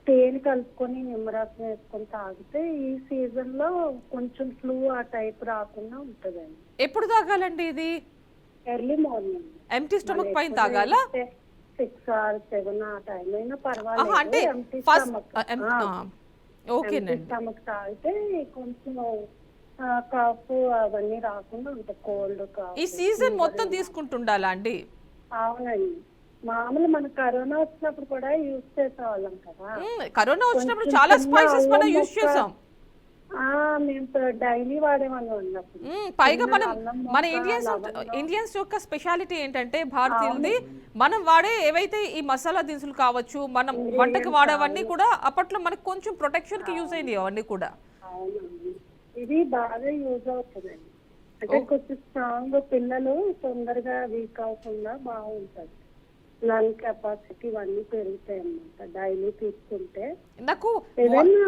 తేనె కలుపుకొని నిమ్మరసం వేసుకొని తాగితే ఈ సీజన్ లో కొంచెం ఫ్లూ ఆ టైప్ రాకుండా ఉంటదండి. ఎప్పుడు తాగాలండి ఇది? Early morning. ఎంటీ స్టమక్ పైన తాగాలా? 6 or 7 ఆ టైం అయినా అంటే పర్వాలేదు. ఎంటీ స్టమక్ తాగితే కొంచెం కాఫ్ అవన్నీ రాకుండా ఉంటాయి. Cold, cough. ఈ సీజన్ మొత్తం తీసుకుంటుండాలా అండి? అవునండి. మామూలు మన కరోనా వచ్చినప్పుడు కూడా యూజ్ చేసేవాళ్ళం కదా. కరోనా వచ్చినప్పుడు చాలా స్పైసెస్ మనం యూజ్ చేసాం. మేము డైలీ వాడేవాళ్ళం ఉన్నప్పుడు. పైగా మన ఇండియన్స్ యొక్క స్పెషాలిటీ ఏంటంటే, భారతీయులది మనం వాడే ఏవైతే ఈ మసాలా దినుసులు కావచ్చు, మనం వంటకి వాడేవన్నీ కూడా అప్పట్లో మనకు కొంచెం ప్రొటెక్షన్ కి యూజ్ అయింది అవన్నీ కూడా. అవునండి, ఇది బాగా యూజ్ అవుతుందండి. అంటే కొంచెం స్ట్రాంగ్, పిల్లలు తొందరగా వీక్ అవ్వకుండా బాగుంటది. లంగ్ కెపాసిటీ ఇవన్నీ పెరుగుతాయి అన్నమాట డైలీ తీసుకుంటే. నాకు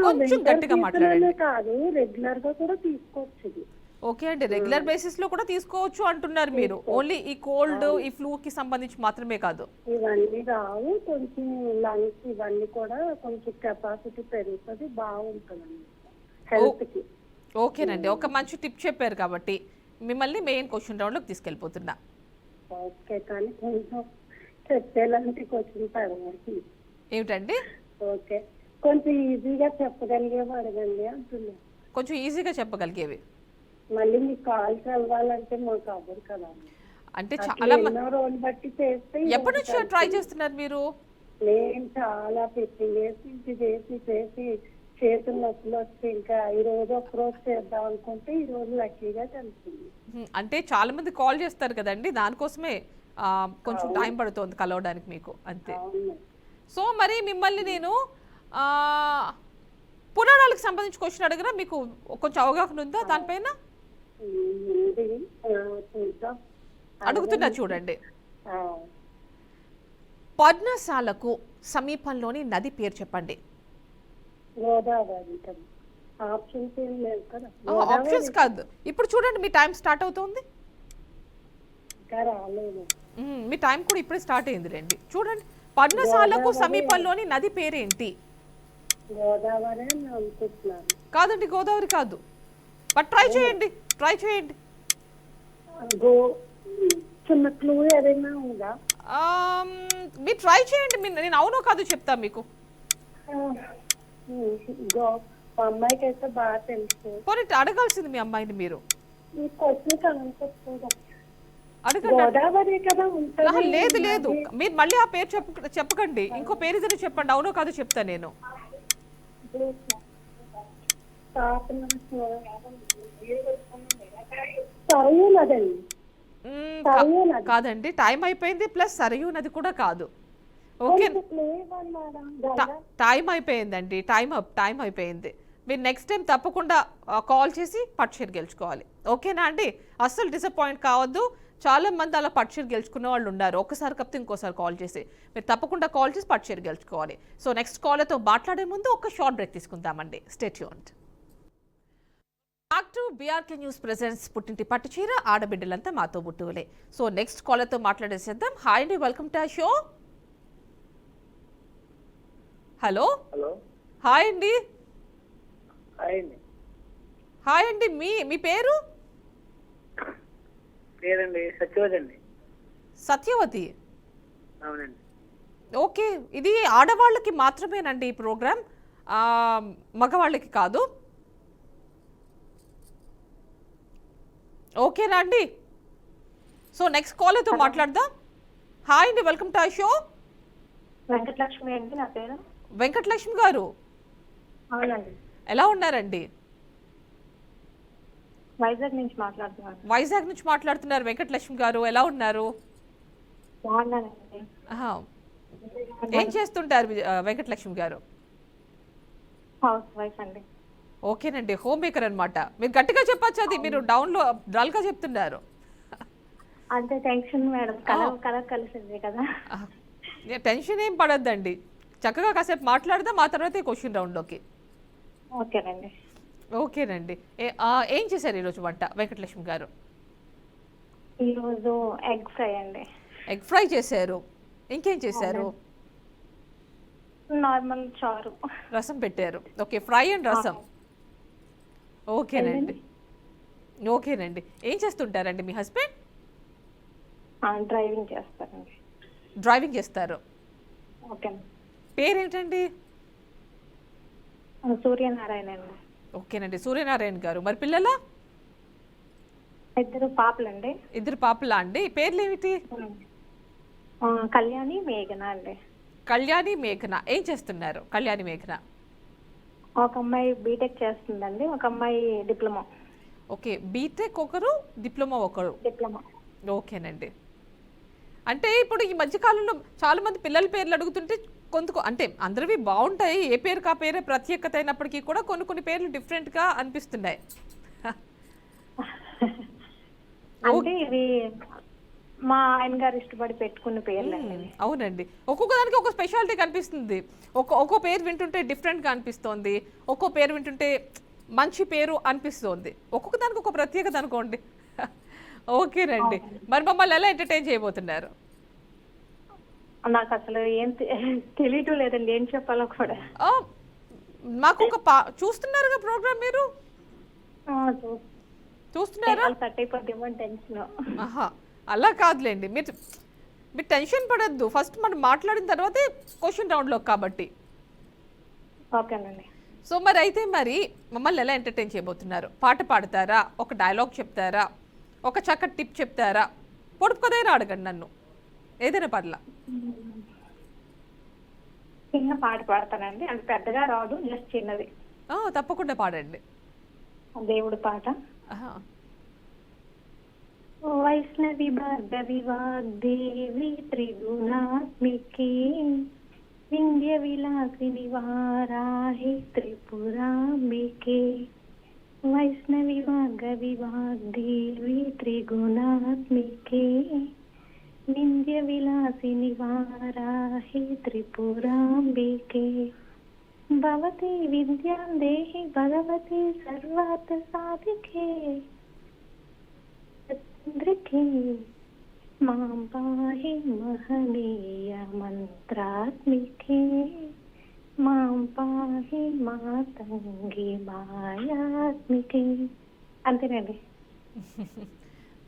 కొంచెం గట్టిగా మాట్లాడండి. కాదు, రెగ్యులర్ గా కూడా తీసుకోవచ్చు ఇది. ఓకే అండి, రెగ్యులర్ బేసిస్ లో కూడా తీసుకోవచ్చు అంటున్నారు మీరు, ఓన్లీ ఈ కోల్డ్ ఈ ఫ్లూ కి సంబంధించి మాత్రమే కాదు. ఇవన్నీ రావు, కొంచెం లంగ్స్ ఇవన్నీ కూడా కొంచెం కెపాసిటీ పెరుగుతుంది, బాగుంటుందండి హెల్త్ కి. ఓకేనండి, ఒక మంచి టిప్ చెప్పారు కాబట్టి మిమ్మల్ని మెయిన్ క్వశ్చన్ రౌండ్ లోకి తీసుకెళ్ళిపోతున్నా. ఓకే, కానీ కొంచెం చెప్పేలాంటి క్వశ్చన్ అడగండి. ఏమిటండి? ఓకే, కొంచెం ఈజీగా చెప్పగలిగేవి అడగండి అంటున్నా. కొంచెం ఈజీగా చెప్పగలిగేవి. మళ్ళీ మీకు కాల్స్ అవ్వాలంటే మాకు అవ్వదు కదా. అంటే అట్లా చాలా ఎన్నో రోజులు బట్టి చేస్తే ఎప్పటి నుంచి ట్రై చేస్తున్నారు మీరు? నేను చాలా పెట్టి చేసి చేతులు నొప్పులు వస్తే ఇంకా ఈ రోజు ఒక రోజు చేద్దాం అనుకుంటే ఈ రోజు లక్కీగా కలిసింది. అంటే చాలా మంది కాల్ చేస్తారు కదండి, దానికోసమే కొంచెం టైం పడుతుంది కలవడానికి మీకు, అంతే. సో మరి మిమ్మల్ని నేను పురాణాలకు సంబంధించి క్వశ్చన్ అడిగినా మీకు కొంచెం అవగాహన ఉందా దానిపైన? అడుగుతున్నా చూడండి. పద్మశాలకు సమీపంలోని నది పేరు చెప్పండి. గోదావరి. ఆప్షన్స్ ఏం లేవు కదా. ఆప్షన్స్ కాదు, ఇప్పుడు చూడండి మీ టైం స్టార్ట్ అవుతుంది. ఇంకా రాలేదు. మీ టైం కూడా ఇప్పుడే స్టార్ట్ అయింది రండి. చూడండి, పద్మశాలకు సమీపంలోని నది పేరేంటి? గోదావరి అని అనుకుంటున్నాను. కాదండి, గోదావరి కాదు. బట్ ట్రై చేయండి. చిన్న క్లూ ఏదైనా ఉందా? మీరు ట్రై చేయండి, నేను అవునో కాదు చెప్తా మీకు. మా అమ్మాయికి అయితే బాగా తెలుసు. పోనీ అడగాల్సింది మీ అమ్మాయిని మీరు. ఈ క్వశ్చన్ అనిపిస్తుంది. అడగండి. గోదావరి కదా ఉంటుంది. లేదు, మీరు మళ్ళీ ఆ పేరు చెప్పకండి, ఇంకో పేరు ఏదైనా చెప్పండి, అవునో కాదు చెప్తా నేను. కాదండి, టైం అయిపోయింది, ప్లస్ సరయూ నది కూడా కాదు. ఓకే, టైం అయిపోయిందండి, టైం అయిపోయింది. మీరు నెక్స్ట్ టైం తప్పకుండా కాల్ చేసి పట్టుచీర గెలుచుకోవాలి, ఓకేనా అండి? అస్సలు డిసప్పాయింట్ కావద్దు. చాలా మంది అలా పట్టుచీర గెలుచుకునే వాళ్ళు ఉన్నారు, ఒక్కసారి కాకపోతే ఇంకోసారి కాల్ చేసి మీరు తప్పకుండా కాల్ చేసి పట్టుచీర గెలుచుకోవాలి. సో నెక్స్ట్ కాలర్తో మాట్లాడే ముందు ఒక షార్ట్ బ్రేక్ తీసుకుందామండి. Stay tuned. Back to BRK news presents పుట్టింటి పట్టుచీర, ఆడబిడ్డలంతా మాతో బుట్టువులే. సో నెక్స్ట్ కాలర్తో మాట్లాడేసేద్దాం. హాయ్ అండి, వెల్కమ్ టు ఆ షో. హలో. హాయ్ అండి. హాయ్ అండి, మీ పేరు? పేరండి సత్యవతి అండి. సత్యవతి. అవునండి. ఓకే, ఇది ఆడవాళ్ళకి మాత్రమేనండి ఈ ప్రోగ్రామ్, మగవాళ్ళకి కాదు, ఓకేనా అండి? సో నెక్స్ట్ కాలర్తో మాట్లాడదాం. హాయ్ అండి, వెల్కమ్ టు ఆ షో. వెంకటలక్ష్మి అండి నా పేరు. వెంకటలక్ష్మి గారు, అవునండి. ఎలా ఉన్నారండి? వైజాగ్ నుంచి మాట్లాడుతున్నాను. వైజాగ్ నుంచి మాట్లాడుతున్నారు వెంకటలక్ష్మి గారు, ఎలా ఉన్నారు? బాగున్నానండి. ఏం చేస్తుంటారు వెంకటలక్ష్మి గారు? హౌస్ వైఫ్ అండి. ఓకేనండి, హోమ్ మేకర్ అనమాట. మీరు గట్టిగా చెప్పచ్చు, అది మీరు డల్ గా చెప్తున్నారు. అంటే టెన్షన్ మేడం, కలర్ కలిసింది కదా. టెన్షన్ ఏం పడద్దండి, చక్కగా కాసేపు మాట్లాడదాం, ఆ తర్వాత క్వశ్చన్ రౌండ్లోకి. ఓకేనండి. ఓకేనండి, ఏం చేశారు ఈరోజు వంట వెంకటలక్ష్మి గారు? ఈరోజు ఎగ్ ఫ్రై అండి. ఎగ్ ఫ్రై చేశారు, ఇంకేం చేశారు? నార్మల్ చారు, రసం పెట్టారు. ఓకే, ఫ్రై అండ్ రసం. ఓకేనండి. ఏం చేస్తుంటారండి మీ హస్బెండ్? డ్రైవింగ్ చేస్తారండి. డ్రైవింగ్ చేస్తారు. ఓకే. పేరేంటండి? సూర్యనారాయణ అండి. ఓకేనండి, సూర్యనారాయణ గారు. మరి పిల్లల? 2 పాపలండి. 2 పాపలా అండి? పేర్లు ఏమిటి? కళ్యాణి మేఘన అండి. కళ్యాణి మేఘన. ఏం చేస్తున్నారు కళ్యాణి మేఘన? ఒక అమ్మాయి బీటెక్ చేస్తుందండి, ఒక అమ్మాయి డిప్లొమా. ఓకే, బీటెక్ ఒకరు, డిప్లొమా ఒకరు. డిప్లొమా. ఓకేనండి. అంటే ఇప్పుడు ఈ మధ్యకాలంలో చాలా మంది పిల్లల పేర్లు అడుగుతుంటే అంటే అందరివి బాగుంటాయి, ఏ పేరు కా పేరే ప్రత్యేకత అయినప్పటికీ కూడా కొన్ని పేర్లు డిఫరెంట్గా అనిపిస్తున్నాయి. అంటే ఇది మా ఆయన గారు ఇష్టపడి పెట్టుకున్న పేర్లు. అవునండి, ఒక్కొక్క దానికి ఒక స్పెషాలిటీ కనిపిస్తుంది. ఒక్కో పేరు వింటుంటే డిఫరెంట్గా అనిపిస్తోంది, ఒక్కో పేరు వింటుంటే మంచి పేరు అనిపిస్తోంది. ఒక్కొక్క దానికి ఒక ప్రత్యేకత అనుకోండి. ఓకేనండి. మరి మమ్మల్ని ఎలా ఎంటర్టైన్ చేయబోతున్నారు? నాకు అసలు ఏం తెలియటం లేదండి, ఏం చెప్పాలో కూడా. ఆ, మాకు ఒక చూస్తున్నారుగా ప్రోగ్రామ్ మీరు? చూస్తున్నారా? సెట్ అయిపోద్దేమో టెన్షన్. ఆహా, అలా కాదులేండి. మీరు మీరు టెన్షన్ పడద్దు. ఫస్ట్ మనం మాట్లాడిన తర్వాతే క్వశ్చన్ రౌండ్లో కాబట్టి. ఓకేనండి. సో మరి అయితే మరి మమ్మల్ని ఎలా ఎంటర్టైన్ చేయబోతున్నారు? పాట పాడతారా? ఒక డైలాగ్ చెప్తారా? ఒక చక్కటి టిప్ చెప్తారా? పొడుపు కథైనా అడగండి నన్ను, ఏదైనా పర్లా. చిన్న పాట పాడతానండి, అది పెద్దగా రాదు, జస్ట్ చిన్నది. తప్పకుండా పాడండి. దేవుడు పాట. ఆహా. వైష్ణవి భార్గవి వాగ్దేవి త్రిగుణాత్మికే వింధ్య విలాసిని వారాహి త్రిపురాంబికే. వైష్ణవి భార్గవి వాగ్దేవి త్రిగుణాత్మికే వింధ్య విలాసిని వారాహి త్రిపురాంబికే. భవతి విద్యాం దేహి భగవతి సర్వార్థ సాధికే. చంద్రికే మాం పాహి మహనీయ మంత్రాత్మికే. మాం పాహి మాతంగి మాయాత్మికే. అంతేనండి.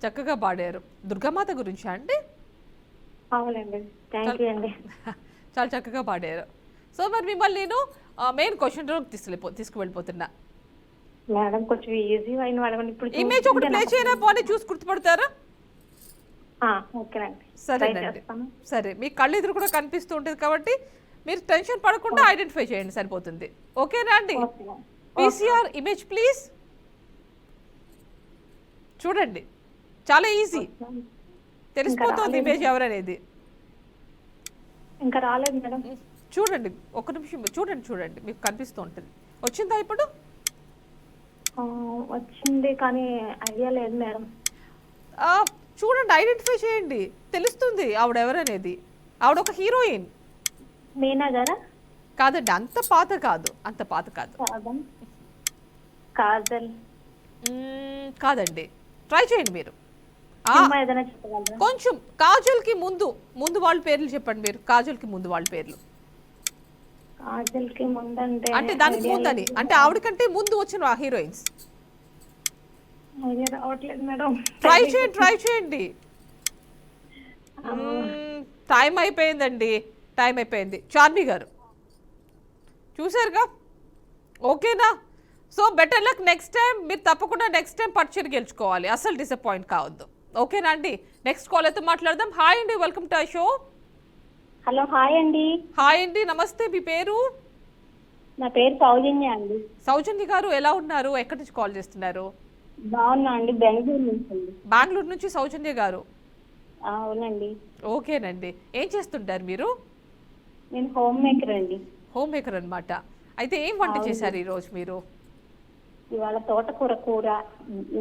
చక్కగా పాడారు. దుర్గామాత గురించా అండి? అవునండి, థ్యాంక్ యూ అండి. చాలా చక్కగా పాడారు. సో మరి మిమ్మల్ని నేను మెయిన్ క్వశ్చన్ తీసుకువెళ్ళిపోతున్నా. మేడం కొంచెం ఈజీ అయిన వాళ్ళని ఇప్పుడు ఇమేజ్ ఒకటి ప్లే చేయరా పోనీ, చూసి గుర్తుపడతారా? ఓకేనండి. సరేనండి. సరే, మీ కళ్ళు ఎదురు కూడా కనిపిస్తూ ఉంటుంది కాబట్టి మీరు టెన్షన్ పడకుండా ఐడెంటిఫై చేయండి, సరిపోతుంది. ఓకేనా అండి? PCR image please. చూడండి, చాలా ఈజీ, తెలిసిపోతుంది ఇమేజ్ ఎవరనేది. ఇంకా రాలేదు మేడం. చూడండి, ఒక్క నిమిషం చూడండి, మీకు కనిపిస్తూ ఉంటుంది. వచ్చిందా ఇప్పుడు? వచ్చింది కానీ ఐడియా లేదు మేడం. చూడండి, ఐడెంటిఫై చేయండి, తెలుస్తుంది ఆవిడ ఎవరనేది. ఆవిడ ఒక హీరోయిన్. మీనా గారా? కాదండి, అంత పాత కాదు. కాజల్? కాదండి, ట్రై చేయండి మీరు. ఏదైనా చెప్పగలరా? కొంచెం కాజల్కి ముందు వాళ్ళ పేర్లు చెప్పండి మీరు. కాజల్కి ముందు వాళ్ళ పేర్లు. కాజల్కి ముందు అంటే దానికి ముందని, అంటే ఆవిడకంటే ముందు వచ్చిన హీరోయిన్స్. ఐడియా రావట్లేదు మేడం. ట్రై చేయండి. టైం అయిపోయిందండి, టైం అయిపోయింది. చార్మి గారు చూసారుగా? ఓకేనా? So better luck next time. మీరు తప్పకుండా నెక్స్ట్ టైం పట్టుచీర గెలుచుకోవాలి, అసలు డిసప్పాయింట్ కావద్దు. ఓకేనా అండి? నెక్స్ట్ కాల్ అయితే మాట్లాడదాం. హాయ్ అండి, welcome to our show. Hello, hi అండి. హాయ్ అండి, నమస్తే. మీ పేరు? నా పేరు సౌజన్య అండి. సౌజన్య గారు ఎలా ఉన్నారు? ఎక్కడి నుంచి కాల్ చేస్తున్నారు? బాగున్నా అండి, బెంగళూరు నుంచి. బెంగళూరు నుంచి సౌజన్య గారు? అవునండి. ఓకేనండి. ఏం చేస్తుంటారు మీరు? నేను హోమ్ మేకర్ అండి. హోమ్ మేకర్ అనమాట. అయితే ఏం వంట చేశారు ఈరోజు మీరు? ఇవాళ తోటకూర కూర,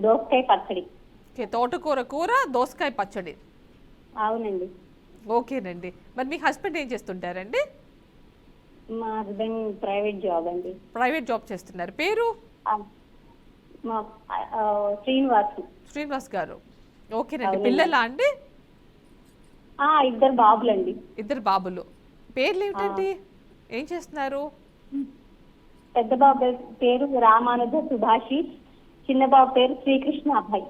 దోసకాయ పచ్చడి. తోటకూర కూర, దోసకాయ పచ్చడి. అవునండి. ఓకేనండి. మరి మీ హస్బెండ్ ఏం చేస్తుంటారండి? మా హస్బెండ్ ప్రైవేట్ జాబ్ అండి. ప్రైవేట్ జాబ్ చేస్తున్నారు. పేరు? మా శ్రీనివాస్ గారు. ఓకేనండి. పిల్లలా అండి? ఇద్దరు బాబులండి. ఇద్దరు బాబులు. పేర్లు ఏమిటండి? ఏం చేస్తున్నారు? పెద్ద బాబు పేరు రామానుజ సుభాషిష్, చిన్న బాబు పేరు శ్రీకృష్ణ అబ్బాయి.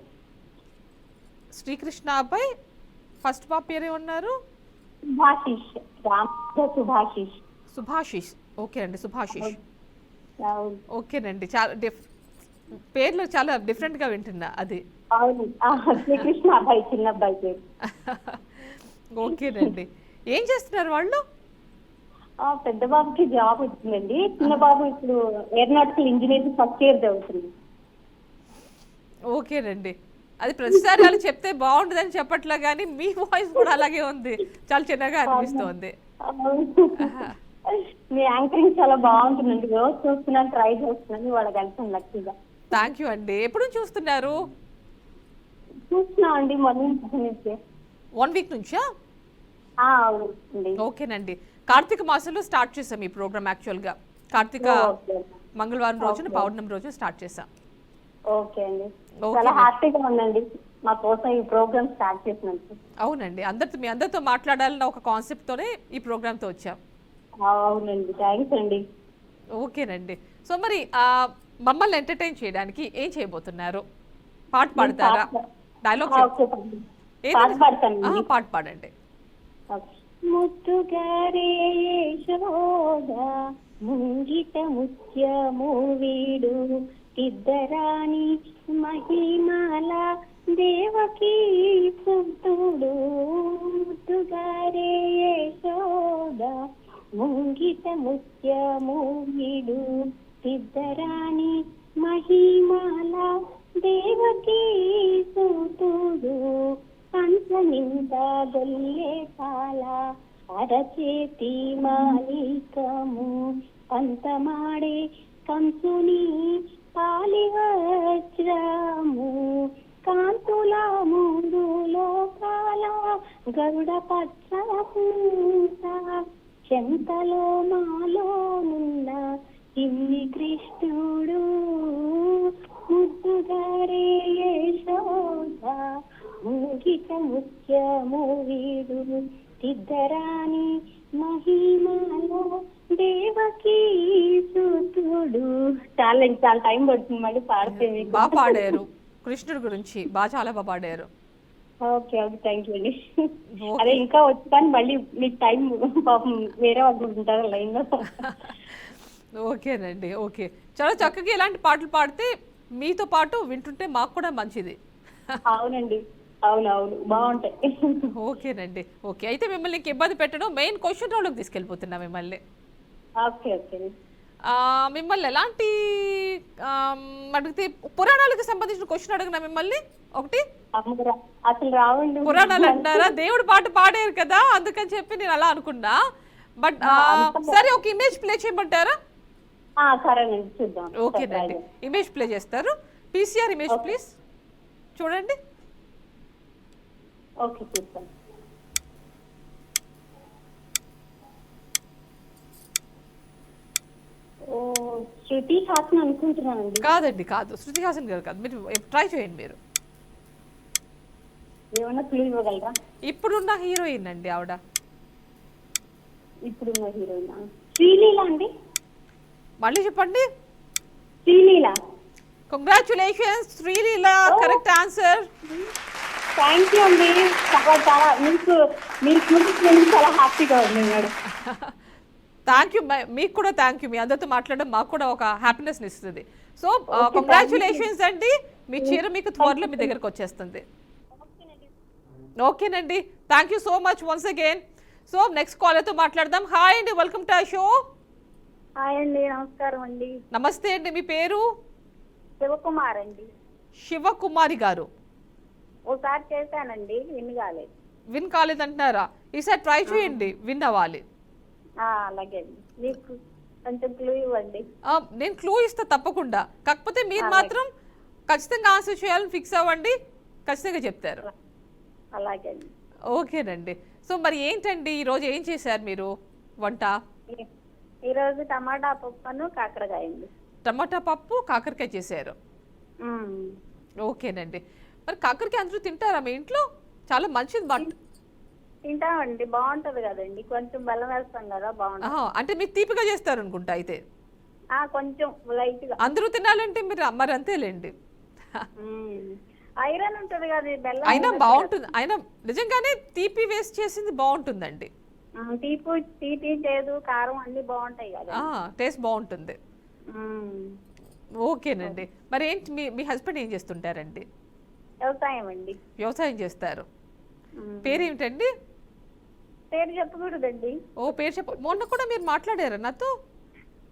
శ్రీకృష్ణ అబ్బాయి. ఫస్ట్ బాబు పేరు ఏమన్నారు? సుభాషిష్. రామానుజ సుభాషిష్. ఓకేనండి, సుభాషిష్. ఓకేనండి. చాలా పేర్లు చాలా డిఫరెంట్ గా వింటున్నా. అది అవును, శ్రీకృష్ణ అబ్బాయి, చిన్న అబ్బాయి పేరు. ఓకేనండి. ఏం చేస్తున్నారు వాళ్ళు? పెద్ద బాబుకి జాబ్ వచ్చిందండి, చిన్న బాబు ఇప్పుడు ఏరోనాటికల్ ఇంజనీరింగ్ ఫస్ట్ ఇయర్ చదువుతుంది. ఓకేనండి. అది ప్రతిసారి వాళ్ళు చెప్తే బాగుంటుందని చెప్పట్లా, కానీ మీ వాయిస్ కూడా అలాగే ఉంది, చాలా చిన్నగా అనిపిస్తోంది. మీ యాంకరింగ్ చాలా బాగుంటుందండి, రోజు చూస్తున్నాను, ట్రై చేస్తున్నాను, వాళ్ళ కలిసి లక్కీగా. థ్యాంక్ యూ అండి. ఎప్పుడు చూస్తున్నారు? చూస్తున్నా అండి, మార్నింగ్ 1 వీక్ నుంచా? అవునండి. ఓకేనండి. కార్తీక మాసంలో స్టార్ట్ చేసాం ఈ ప్రోగ్రామ్. యాక్చువల్గా కార్తీక మంగళవారం రోజున పౌర్ణమి రోజు స్టార్ట్ చేశాం. ఓకే అండి, ఓకే చాలా అండి. హ్యాపీగా ఉందండి మా కోసం ఈ ప్రోగ్రామ్ స్టార్ట్ చేసినందుకు. అవునండి, మీ అందరితో మాట్లాడాలన్న ఒక కాన్సెప్ట్తోనే ఈ ప్రోగ్రామ్తో వచ్చాం. అవునండి, థ్యాంక్స్ అండి. ఓకేనండి. సో మరి మమ్మల్ని ఎంటర్టైన్ చేయడానికి ఏం చేయబోతున్నారు? పాట పాడతారా? డైలాగ్ ఓకే, పాట పాడతానండి. పాట పాడండి. ముత్తుగారే యశోద ముంగిట ముత్యము వీడు ఇద్దరాని మహిమల దేవకీ పుత్రుడు. ముత్తుగారే యశోద ముంగిట ముత్యము వీడు ఇద్దరాని మహిమల దేవకీ సుతుడు. కంచనింద గొల్లే పాల అరచేతి మాలికము పంతమాడే కంసుని పాలి వజ్రము. కాంతుల మూడు లోకాల గరుడ పచ్చ పూత చెంతలో మాలోనున్న ఇన్ని కృష్ణుడు. ముద్దుగారే యశోద ముంగిట ముత్యము వీడు ఇద్దరాని మహిమలో దేవకీ సుతుడు. చాలా టైం పడుతుంది మళ్ళీ పాడితే. బాగా పాడారు, కృష్ణుడి గురించి చాలా బాగా పాడారు. ఓకే ఓకే, థ్యాంక్ యూ అండి. అదే ఇంకా వచ్చి కానీ మళ్ళీ మీకు టైం పాపం వేరే వాళ్ళు ఉంటారు లైన్ లో. ఓకేనండి, ఓకే. చాలా చక్కగా ఇలాంటి పాటలు పాడితే మీతో పాటు వింటుంటే మాకు కూడా మంచిది. అవునండి, అవునవును, బాగుంటాయి. ఓకేనండి, ఓకే. అయితే మిమ్మల్ని ఇంక ఇబ్బంది పెట్టడం, మెయిన్ క్వశ్చన్ రౌండ్లోకి తీసుకెళ్ళిపోతున్నా మిమ్మల్ని. Okay okay. మిమ్మల్ని ఎలాంటి అడిగితే పురాణాలకు సంబంధించిన క్వశ్చన్ అడిగినా మిమ్మల్ని ఒకటి. అసలు రావండి పురాణాలు అంటారా? దేవుడు పాట పాడారు కదా, అందుకని చెప్పి నేను అలా అనుకున్నా. బట్ సరే, ఒక ఇమేజ్ ప్లే చేయమంటారా? సరేనండి, చూద్దాం. ఓకేనండి, ఇమేజ్ ప్లే చేస్తారు. పీసీఆర్ ఇమేజ్ ప్లీజ్ చూడండి. ఓకే, చూస్తాను. శృతి హాసన్ అనుకుంటున్నానండి. కాదండి, కాదు, శృతి హాసన్ గారు కాదు. మీరు ట్రై చేయండి. మీరు ఏమన్నా క్లూ ఇవ్వగలరా? ఇప్పుడున్న హీరోయిన్ అండి ఆవిడ. ఇప్పుడున్న హీరోయిన్ శ్రీలీల అండి. మళ్ళీ చెప్పండి. Sreeleela. Congratulations, Sreeleela correct answer. Thank you అండి. చాలా మీరు చాలా హ్యాపీగా ఉంది మేడం. థ్యాంక్ యూ, మీకు కూడా థ్యాంక్ యూ. మీ అందరితో మాట్లాడడం మాకు కూడా ఒక హ్యాపీనెస్ ఇస్తుంది. సో కంగ్రాచులేషన్స్ అండి, మీ చీర మీకు త్వరలో మీ దగ్గరకు వచ్చేస్తుంది. ఓకేనండి, thank you so much once again. So next కాలర్తో మాట్లాడదాం. హాయ్ అండి, welcome to our show. Hi అండి, నమస్కారం అండి. నమస్తే అండి, మీ పేరు? శివకుమార్ అండి. శివకుమారి గారు. ఒకసారి చేశానండి, విన్ కాలేదు. విన్ కాలేదంటున్నారా? ఈసారి ట్రై చేయండి, విన్ అవ్వాలి. అలాగే అండి, మీకు కొంచెం క్లూ ఇవ్వండి. నేను క్లూ ఇస్తా తప్పకుండా. కాకపోతే మీరు మాత్రం ఖచ్చితంగా ఆన్సర్ చేయాలని ఫిక్స్ అవ్వండి, ఖచ్చితంగా చెప్తారు. అలాగే అండి. ఓకేనండి. సో మరి ఏంటండి ఈరోజు ఏం చేశారు మీరు వంట? ఈరోజు టమాటా పప్పును కాకరకాయ అండి. టమాటా పప్పు కాకరకాయ చేశారు. ఓకేనండి. మరి కాకరకాయ అందరూ తింటారా మీ ఇంట్లో? చాలా మంచిది. బట్ తింటామండి, బాగుంటది కదండి. కొంచెం బెల్లం వేస్తాం కదా, బాగుంటుంది. అంటే మీరు తీపిగా చేస్తారు అనుకుంటా అయితే. కొంచెం లైట్ గా. అందరూ తినాలంటే మీరు మరి అంతేలేండి. ఐరన్ ఉంటది కదా బెల్లం. అయినా బాగుంటుంది, అయినా నిజంగానే తీపి వేస్ట్ చేసింది బాగుంటుందండి. తీపి చేదు కారం అన్ని బాగుంటాయి కదా, టేస్ట్ బాగుంటుంది. ఓకేనండి. మరి ఏంటి మీ హస్బెండ్ ఏం చేస్తుంటారండి? వ్యవసాయం అండి. వ్యవసాయం చేస్తారు. పేరేమిటండి? పేరు చెప్పకూడదండి. పేరు మొన్న కూడా మీరు మాట్లాడారా నాతో?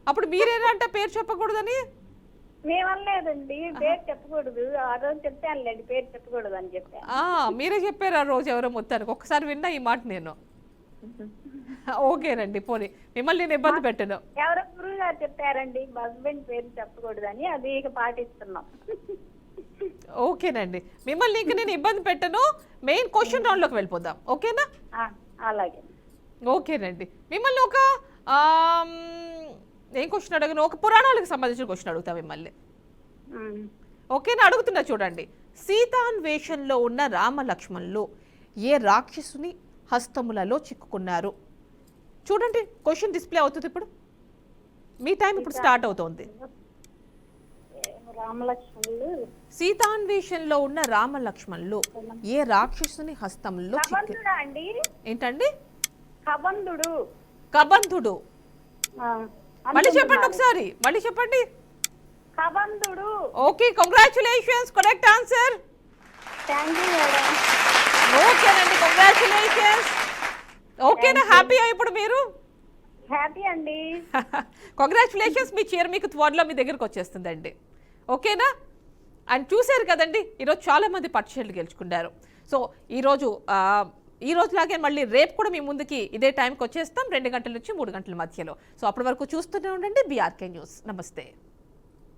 అప్పుడు మీరేనా అంటే పేరు చెప్పకూడదని? మేమనలేదండి, పేరు చెప్పకూడదు. ఆ రోజు చెప్తే అనలేండి, పేరు చెప్పకూడదు అని చెప్పాను. మీరే చెప్పారు ఆ రోజు ఎవరో మొత్తానికి. ఒక్కసారి విన్నా ఈ మాట నేను. ఓకేనండి, పోనీ మిమ్మల్ని నేను ఇబ్బంది పెట్టను. ఎవరో గురువు గారు చెప్పారండి హస్బెండ్ పేరు చెప్పకూడదు అని, అది ఇక పాటిస్తున్నాం. ఓకేనండి, మిమ్మల్ని ఇంక నేను ఇబ్బంది పెట్టను. మెయిన్ క్వశ్చన్ రౌండ్ లోకి వెళ్ళిపోదాం, ఓకేనా? అలాగే. ఓకేనండి, మిమ్మల్ని ఒక ఏం క్వశ్చన్ అడగను? ఒక పురాణాలకు సంబంధించిన క్వశ్చన్ అడుగుతా మిమ్మల్ని. ఓకేనా? అడుగుతున్నా చూడండి. సీతాన్వేషంలో ఉన్న రామ లక్ష్మణులు ఏ రాక్షసుని హస్తములలో చిక్కుకున్నారు? చూడండి, క్వశ్చన్ డిస్ప్లే అవుతుంది ఇప్పుడు. మీ టైం ఇప్పుడు స్టార్ట్ అవుతోంది. రామలక్ష్మణులు సీతాన్వేషంలో ఉన్న రామ లక్ష్మణులు ఏ రాక్షసుని హస్తంలో కబంధుడా అండి? ఏంటండి? కబంధుడు. కబంధుడు. మళ్ళీ చెప్పండి ఒకసారి, మళ్ళీ చెప్పండి. కబంధుడు. Okay, congratulations, correct answer. Thank you madam. ఓకేనండి, కంగ్రాచులేషన్స్. ఓకేనా? హ్యాపీ ఇప్పుడు మీరు? హ్యాపీ అండి. కంగ్రాచులేషన్స్, మీ చీర మీకు త్వరలో మీ దగ్గరకు వచ్చేస్తుందండి. ఓకేనా? అండ్ చూశారు కదండి, ఈరోజు చాలా మంది పట్టు చీరలు గెలుచుకున్నారు. సో ఈ రోజులాగే మళ్ళీ రేపు కూడా మీ ముందుకి ఇదే టైంకి వచ్చేస్తాం, 2 గంటల నుంచి 3 గంటల మధ్యలో. సో అప్పటి వరకు చూస్తూనే ఉండండి బీఆర్కే న్యూస్. నమస్తే.